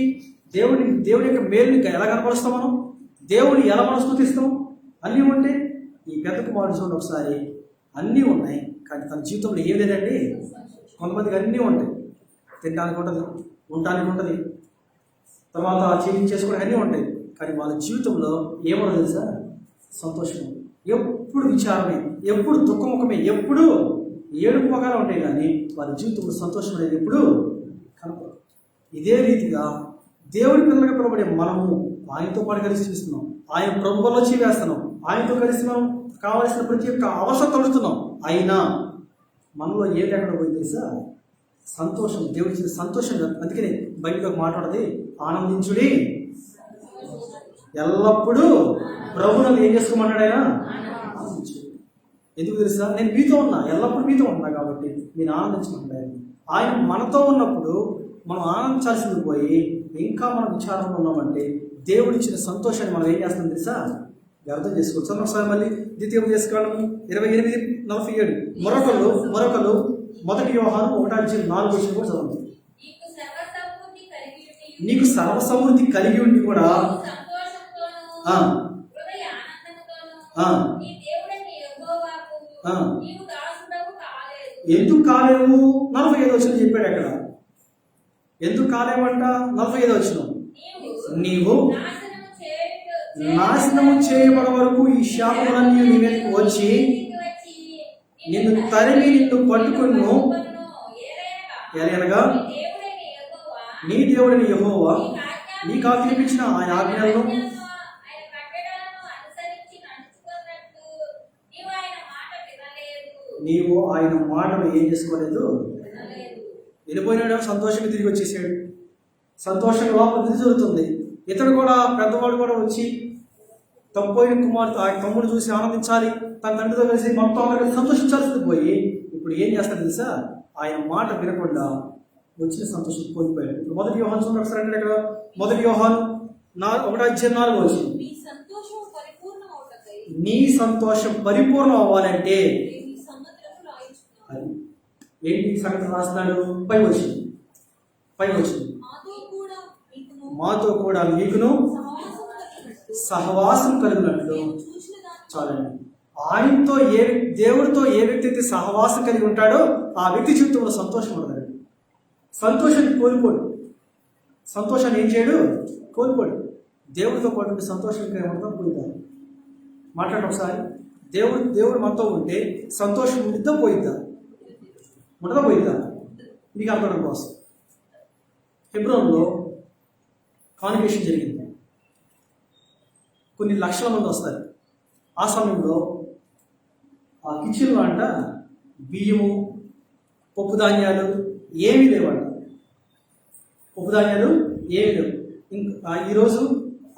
యొక్క మేలుని ఎలా కనపరుస్తాం మనం? దేవుడిని ఎలా మనం స్తుతిస్తాం? అన్నీ ఉంటే ఈ పెద్ద కుమారుడు చూడండి ఒకసారి. అన్నీ ఉన్నాయి కానీ తన జీవితంలో ఏం లేదండి. కొంతమందికి అన్నీ ఉంటాయి, తినడానికి ఉంటుంది, ఉండడానికి ఉంటుంది, తర్వాత చేసుకోవడానికి అన్నీ ఉంటాయి, కానీ వాళ్ళ జీవితంలో ఏమన్నా తెలుసా? సంతోషం. ఎప్పుడు విచారమే, ఎప్పుడు దుఃఖముఖమే, ఎప్పుడు ఏడుపు మొగాలు ఉంటాయి, కానీ వాళ్ళ జీవితంలో సంతోషం అనేది ఎప్పుడు కనపడదు. ఇదే రీతిగా దేవుడి పిల్లలుగా పిలవబడే మనము ఆయనతో పాటు కలిసి చూస్తున్నాం, ఆయన ప్రభువులో చీవేస్తున్నాం, ఆయనతో కలిసి మనం కావాల్సిన ప్రతి ఒక్క అవసరం తలుస్తున్నాం. అయినా మనలో ఏం లేకుండా పోయి తెలుసా? సంతోషం. దేవుడి ఇచ్చిన సంతోషం. అందుకని బైబిల్లో మాట్లాడది, ఆనందించుడి ఎల్లప్పుడూ ప్రభువును ఏం చేసుకోమన్నాడు ఆయన? ఆనందించు. ఎందుకు తెలుసా? నేను మీతో ఉన్నా, ఎల్లప్పుడూ మీతో ఉన్నా కాబట్టి నేను ఆనందించమంటాడు. ఆయన మనతో ఉన్నప్పుడు మనం ఆనందించాల్సింది పోయి ఇంకా మనం విచారంలో ఉన్నామంటే దేవుడు ఇచ్చిన సంతోషాన్ని మనం ఏం చేస్తాం తెలుసా? వ్యర్థం చేసుకోవచ్చు. ఒకసారి మళ్ళీ ద్వితీయోపదేశకాండం 28:47. మరొకరు 1 యోహాను 1:4 కూడా చదవండి. నీకు సర్వ సమృద్ధి కలిగి ఉండి కూడా ఎందుకు కాలేవు? 45 చెప్పాడు అక్కడ. ఎందుకు కాలేవంట? 45 నీవు నాశనము చేయబడ వరకు ఈ శాపములన్నీ నీ మీదకి వచ్చి నిన్ను తరిమి నిన్ను పట్టుకును ఎలాగనగా నీ దేవుడిని యెహోవా నీకు ఆజ్ఞాపించిన ఆయన ఆజ్ఞలను నీవు ఆయన మాటను ఏం చేసుకోలేదు, వెళ్ళిపోయినాడు. సంతోషంగా తిరిగి వచ్చేసాడు, సంతోషంగా లోపల తిరిగి జరుగుతుంది. ఇతడు కూడా పెద్దవాడు కూడా వచ్చి తప్పోయిన కుమార్తె ఆ తమ్ముడు చూసి ఆనందించాలి, తన తండ్రితో కలిసి మొత్తం కలిసి సంతోషించాల్సింది పోయి ఇప్పుడు ఏం చేస్తాడు తెలుసా? ఆయన మాట వినకుండా వచ్చిన సంతోషం కోల్పోయాడు. ఇప్పుడు 1 యోహాను చూడండి ఒకసారి. అంటే ఇక్కడ 1 యోహాను 1:4 నీ సంతోషం పరిపూర్ణం అవ్వాలంటే ఏంటి సంగతి రాస్తున్నాడు? పై వచ్చింది మాతో కూడా మీకును సహవాసం కలిగినట్లు చాలండి. ఆయనతో దేవుడితో ఏ వ్యక్తి అయితే సహవాసం కలిగి ఉంటాడో ఆ వ్యక్తి జీవితంలో సంతోషం ఉండదు. సంతోషాన్ని కోల్పోడు. సంతోషాన్ని ఏం చేయడు? కోల్పోడు. దేవుడితో పాటు సంతోషం ఇంకా ఏమంతా పోయిద్దాం. మాట్లాడు ఒకసారి. దేవుడు మనతో ఉంటే సంతోషం ఉండిద్దా పోయిద్దా? పోయిద్దా? మీకు అర్థం కోసం హెబ్రోన్లో కాన్వకేషన్ జరిగింది. కొన్ని లక్షల మంది వస్తారు. ఆ సమయంలో ఆ కిచెన్లో అంట బియ్యము, పప్పు ధాన్యాలు, ఏమీ లేవంట. ఉపధాన్యాలు ఏమీ లేవు. ఈరోజు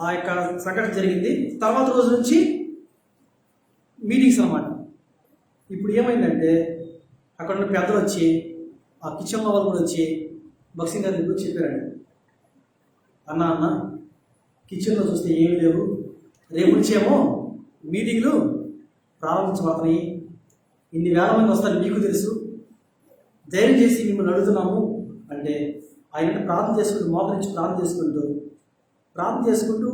ఆ యొక్క సంఘటన జరిగింది. తర్వాత రోజు నుంచి మీటింగ్స్ అన్నమాట. ఇప్పుడు ఏమైందంటే అక్కడ ఉన్న పెద్దలు వచ్చి, ఆ కిచెన్లో వాళ్ళు కూడా వచ్చి బక్సింగ్ గారి గురించి చెప్పారండి. అన్న కిచెన్లో చూస్తే ఏమీ లేవు, రేపు నుంచేమో మీటింగ్లు ప్రారంభించబడుతున్నాయి, ఇన్ని వేల మంది వస్తారు మీకు తెలుసు, ధైర్యం చేసి మిమ్మల్ని అడుగుతున్నాము అంటే ఆయన ప్రార్థన చేసుకుంటూ మోకరించి ప్రార్థన చేసుకుంటూ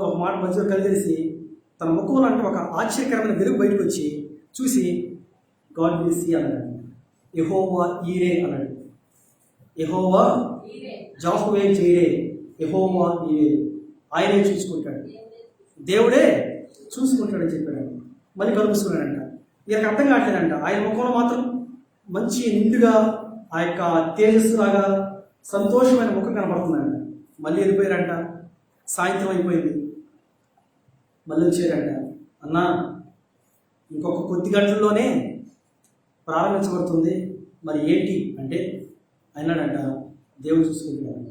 ఒక మాట మధ్యలో కలిసి తన ముఖంలో అంటే ఒక ఆశ్చర్యకరమైన వెలుగు బయటకు వచ్చి చూసి గాడ్ విల్ సీ అన్నాడు. యెహోవా ఈరే అన్నాడు. యెహోవా జాహువే జీరే, యెహోవా ఈరే, ఆయనే చూసుకుంటాడు, దేవుడే చూసుకుంటాడని చెప్పాడు. మళ్ళీ కలుపుకున్నాడంట. ఈయనకు అర్థం కావట్లేదంట. ఆయన ముఖంలో మాత్రం మంచి నిండుగా ఆ యొక్క తేజస్సు లాగా సంతోషమైన ముఖం కనపడుతుందంట. మళ్ళీ వెళ్ళిపోయారంట. సాయంత్రం అయిపోయింది. మళ్ళీ వచ్చారంట. అన్నా ఇంకొక కొద్ది గంటల్లోనే ప్రారంభించబడుతుంది, మరి ఏంటి అంటే అన్నాడంట, దేవుడు చూసుకుంటున్నాడు.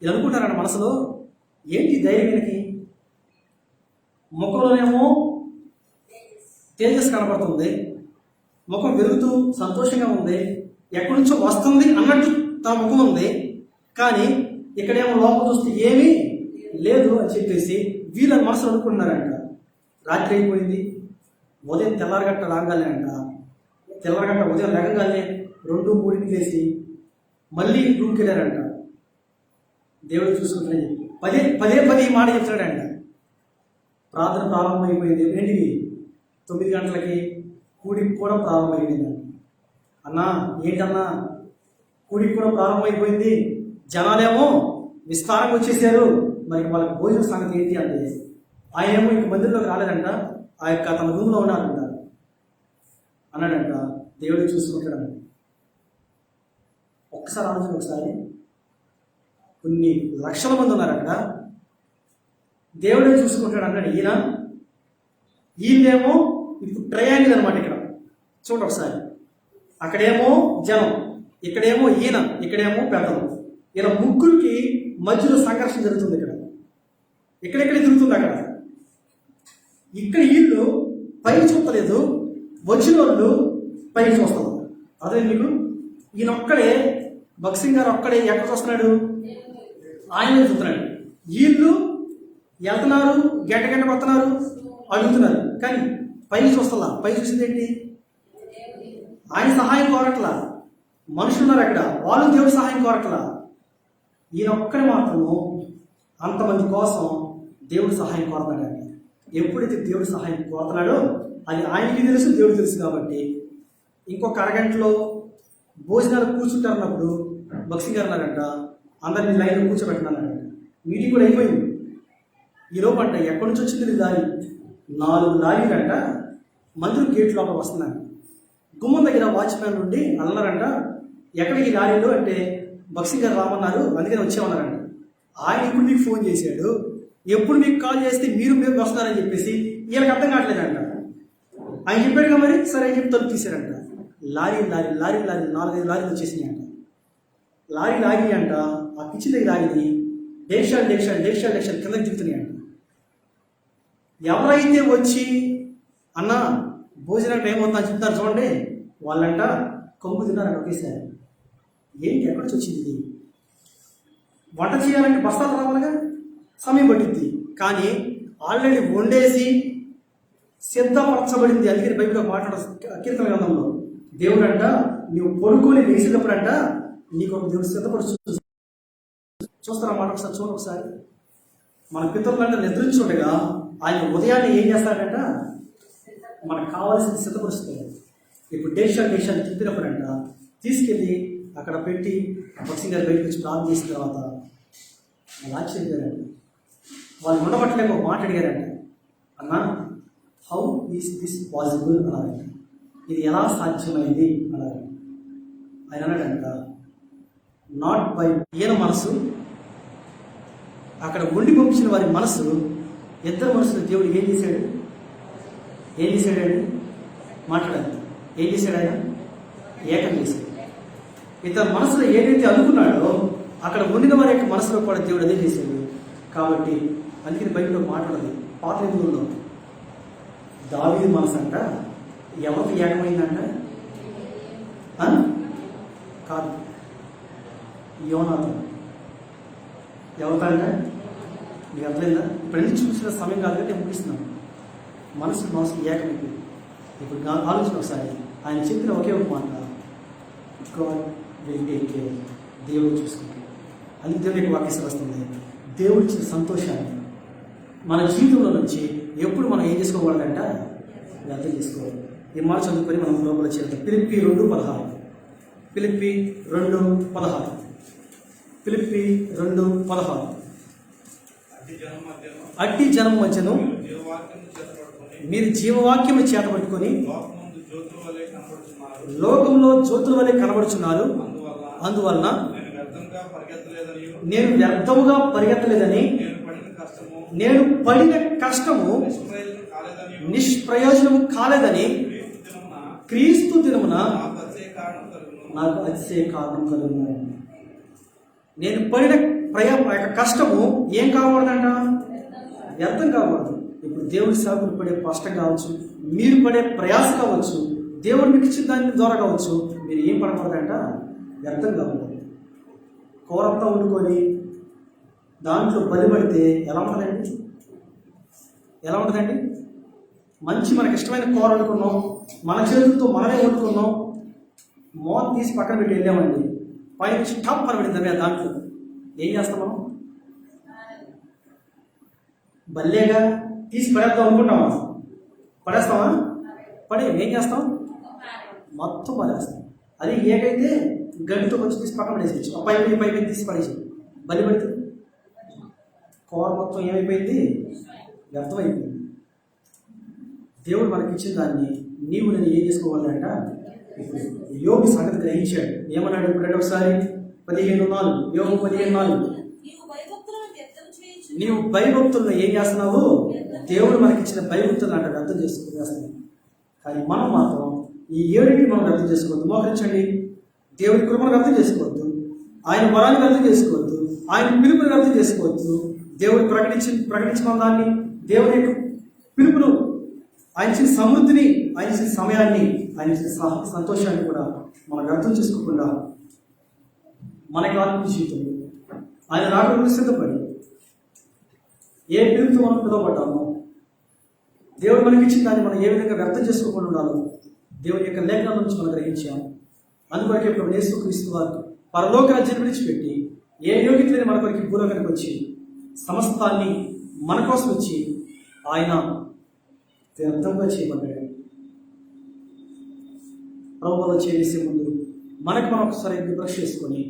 ఇది అనుకుంటారంట మనసులో, ఏంటి ధైర్యం వీళ్ళకి? ముఖంలోనేమో తేజస్ కనపడుతుంది, ముఖం వెలుగుతూ సంతోషంగా ఉంది, ఎక్కడి నుంచో వస్తుంది అన్నట్టు తన ముఖం ఉంది, కానీ ఇక్కడేమో లోపల చూస్తే ఏమీ లేదు అని చెప్పేసి వీళ్ళ మనసులో అనుకుంటున్నారంట. రాత్రి అయిపోయింది. ఉదయం తెల్లారగట్ట రాగానే అంట, తెల్లారగట్ట ఉదయం లేకగానే 2-3 లేసి మళ్ళీ రూమ్కి వెళ్ళారంట. దేవుడు చూసుకుంటున్నాడు. పదే మాట చెప్తాడంట. ప్రార్థన ప్రారంభమైపోయింది. ఏంటివి 9 గంటలకి కూడికి కూడా ప్రారంభమైపోయింది. అన్నా ఏంటన్నా కూడికి కూడా ప్రారంభమైపోయింది, జనాలేమో విస్తారంగా వచ్చేసారు, మరి వాళ్ళకి భోజన సంగతి ఏంటి అంటే ఆయన ఏమో ఇంక మందిరంలోకి రాలేదంట, ఆ యొక్క తన రూమ్లో ఉన్నారంట అన్నాడంట. దేవుడు చూసుకుంటాడు. ఒక్కసారి ఆలోచన, ఒకసారి కొన్ని లక్షల మంది ఉన్నారు అక్కడ, దేవుడే చూసుకుంటాడు అన్నాడు. ఈయనేమో ఇప్పుడు ట్రయాంగిల్ అనమాట. ఇక్కడ చూడండి ఒకసారి, అక్కడేమో జనం, ఇక్కడేమో ఈయన, ఇక్కడేమో పెద్దలు. ఇలా ముగ్గురికి మధ్యలో సంఘర్షణ జరుగుతుంది. ఇక్కడెక్కడ తిరుగుతుంది అక్కడ. ఇక్కడ వీళ్ళు పైకి చూస్తలేదు, వచ్చిన వాళ్ళు పైకి చూస్తారు. అదే మీకు ఈయన ఒక్కడే, బక్సింగ్ గారు ఒక్కడే ఎక్కడ చూస్తున్నాడు? ఆయన చూస్తున్నాడు. వీళ్ళు వెళ్తున్నారు, గంట కొడుతున్నారు, అడుగుతున్నారు, కానీ పైకి చూస్తలా. పైకి చూసింది ఏంటి? ఆయన సహాయం కోరట్లా. మనుషులు ఉన్నారు అక్కడ, వాళ్ళు దేవుడి సహాయం కోరట్లా. ఈయన ఒక్కడే మాత్రము అంతమంది కోసం దేవుడి సహాయం కోరుతున్నాడు. ఎప్పుడైతే దేవుడి సహాయం కోరుతున్నాడో అది ఆయనకి తెలుసు, దేవుడికి తెలుసు. కాబట్టి ఇంకొక అరగంటలో భోజనాలు కూర్చుంటారన్నప్పుడు బక్సింగ్ గారు అన్నారంట, అందరినీ లైన్లో కూర్చోబెట్టినారంట. మీటింగ్ కూడా అయిపోయింది. ఈ లోపంట ఎక్కడి నుంచి వచ్చింది లారీ? 4 లారీలంట మందిరం గేట్ లోపల వస్తున్నాను. గుమ్మం దగ్గర వాచ్మ్యాన్ నుండి అన్నారంట, ఎక్కడికి లారీలో అంటే బక్సింగ్ గారు రామన్నారు, అందుకని వచ్చేమన్నారంట. ఆయన ఇప్పుడు మీకు ఫోన్ చేశాడు, ఎప్పుడు మీకు కాల్ చేస్తే మీరు వస్తున్నారని చెప్పేసి వీళ్ళకి అర్థం కావట్లేదంట. ఆయన చెప్పాడుగా, మరి సరే అని చెప్పి తలుపు తీశారంట. లారీ 4-5 లారీలు వచ్చేసినాయి అంట. లారీ అంట ఆ కిచెన్ దగ్గర ఆగింది. డేక్షాలు కిందకి దిగుతున్నాయి అంట. ఎవరైతే వచ్చి అన్న భోజనం టైం అవుతుందని చెప్తారు చూడండి, వాళ్ళంట కొంగు తిన్నారంట ఒకేసారి. ఏంటి ఎక్కడి నుంచి వచ్చింది ఇది? వంట చేయాలంటే బస్తాలు రావాలిగా, సమయం పట్టింది. కానీ ఆల్రెడీ వండేసి సిద్ధపరచబడింది. అందుకని బైబిల్లో కీర్తన గ్రంథంలో దేవుడు అంట, నువ్వు పడుకొని లేచినప్పుడంట నీకు ఒక దేవుడు సిద్ధపరుచు. చూస్తారా మాట ఒకసారి చూడండి. ఒకసారి మన పితరులంట నిద్రించుండగా ఆయన ఉదయాన్నే ఏం చేస్తాడంట, మనకు కావాల్సింది సిద్ధపరుస్తుంది. ఇప్పుడు దేశాలు తిప్పినప్పుడంట తీసుకెళ్ళి అక్కడ పెట్టి బక్సింగ్ గారు బయటకు వచ్చి ప్రార్థన చేసిన తర్వాత వాళ్ళు ఆశ్చర్యపోయారంట. వాళ్ళు ఉండబట్టలేక ఒక మాట అడిగారంట, అన్నా హౌ ఈస్ దిస్ పాసిబుల్ అన్నారంట. ఇది ఎలా సాధ్యమైంది అన్నారు. ఆయన అన్నాడంట, నాట్ బై ఈయన మనసు, అక్కడ వండి పంపించిన వారి మనసు, ఇద్దరు మనసులు దేవుడు ఏం చేశాడండి? మాట్లాడాలి. ఏం చేశాడు ఆయన? ఏకం చేశాడు. ఇతని మనసులో ఏదైతే అనుకున్నాడో అక్కడ ఉండిన వారి యొక్క మనసులో కూడా దేవుడు అదే చేశాడు. కాబట్టి అందుకని బైబిల్లో మాట్లాడదు. పాత నిబంధనలో దావీదు మనసు అంట ఎవరికి ఏకమైందంట? కాదు, యోనాథన్. ఎవరికంటే మీకు అర్థమైందా? ఇప్పుడు ఎందుకు చూసిన సమయం కాదు కాబట్టి ముగిస్తున్నాను. మనసు ఏకమైంది. ఇప్పుడు ఆలోచన ఒకసారి ఆయన చెప్పిన ఒకే ఒక మాట, గాడ్ విల్ టేక్ కేర్. దేవుడు చూసుకుంటాడు. అది దేవుడికి వాక్యం వస్తుంది. దేవుడు ఇచ్చిన సంతోషాన్ని మన జీవితంలో నుంచి ఎప్పుడు మనం ఏం చేసుకోవాలంట? వ్యర్థం చేసుకోవాలి. ఈ మాట చదువుకొని మనం లోపల చేద్దాం. ఫిలిప్పీ 2:16. ఫిలిప్పీ 2:16. ఫిలిప్పీ 2:16. అట్టి జనం మధ్యను మీరు జీవవాక్యం చేతపట్టుకొని లోకంలో జ్యోతుల వలె కనబడుచున్నారు. అందువలన నేను వ్యర్థముగా పరిగెత్తలేదని, నేను పడిన కష్టము నిష్ప్రయోజనము కాలేదని క్రీస్తు దినమున నాకు అతిశయ కారణం కలుగును. నేను పడిన కష్టము ఏం కాకూడదంట? వ్యర్థం కాకూడదు. ఇప్పుడు దేవుడి సేవకులు పడే కష్టం కావచ్చు, మీరు పడే ప్రయాస కావచ్చు, దేవుడు మీకు ఇచ్చిన దాని ద్వారా కావచ్చు, మీరు ఏం పడకూడదంట? వ్యర్థం కాకూడదు. కూరంతా వండుకొని దాంట్లో బలిపడితే ఎలా ఉంటుందండి? ఎలా ఉంటుందండి? మంచి మనకి ఇష్టమైన కూర వండుకున్నాం, మన చేతులతో మనమే వండుకున్నాం, మోత తీసి పక్కన పెట్టి వెళ్ళామండి, పైన స్టాప్ పడబడింది. దాంట్లో ఏం చేస్తాం మనం? బల్లేగా తీసి పడేద్దాం అనుకుంటామా? పడేస్తామా? ఏం చేస్తాం? మొత్తం పడేస్తాం. అది ఏకైతే గడ్డితో కొంచెం తీసి పక్కన పడేసేయచ్చు, పైన తీసి పడేసి బలి పడితే కూర మొత్తం ఏమైపోయింది? వ్యర్థమైపోయింది. దేవుడు మనకి ఇచ్చిన దాన్ని నేను ఏం చేసుకోవాలంట? ఇప్పుడు యోగు సంగతి గ్రహించాడు. ఏమన్నాడు? ఇప్పుడు ఒకసారి 15:4. యోగు 15:4. నీవు భయభక్తులను ఏం చేస్తున్నావు? దేవుడు మనకిచ్చిన భయభక్తులను అంటే వ్యర్థం చేస్తున్నావు. కానీ మనం మాత్రం ఈ 7 మనం వ్యర్థం చేసుకోవద్దు. మోకరించండి. దేవుడి కృపను వ్యర్థం చేసుకోవద్దు, ఆయన వరాన్ని వ్యర్థం చేసుకోవద్దు, ఆయన పిలుపుని వ్యర్థం చేసుకోవద్దు. దేవుడు ప్రకటించిన దాన్ని, దేవుని యొక్క పిలుపును, ఆయన ఇచ్చిన సమృద్ధిని, ఆయన ఇచ్చిన సమయాన్ని, ఆయన ఇచ్చిన సంతోషాన్ని కూడా మనం వ్యర్థం చేసుకోకుండా మనకి ఆత్మ జీవితంలో ఆయన రాకుండా సిద్ధపడి ఏ పిలుపుతో మనం పిలువబడ్డామో, దేవుడు మనకి ఇచ్చిన దాన్ని మనం ఏ విధంగా వ్యర్థం చేసుకోకుండా ఉండాలో దేవుని యొక్క లేఖనాల నుంచి మనం గ్రహించాము. అందుకొరకే ఇప్పుడు యేసుక్రీస్తు వారు పరలోక రాజ్యాన్ని విడిచిపెట్టి ఏ యోగ్యత లేని మన కొరికి భూలోకానికి వచ్చి సమస్తాన్ని మన కోసం వచ్చి ఆయన వ్యర్థంగా చేయబడ్డాడు. ప్రభువులో చేసే ముందు మనం ఒకసారి బ్రష్ చేసుకొని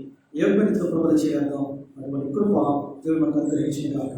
యోగ్యతతో ప్రభువులో చేయాలి. అటువంటి కృప దేవుడు మనకు అనుగ్రహించిన కాక.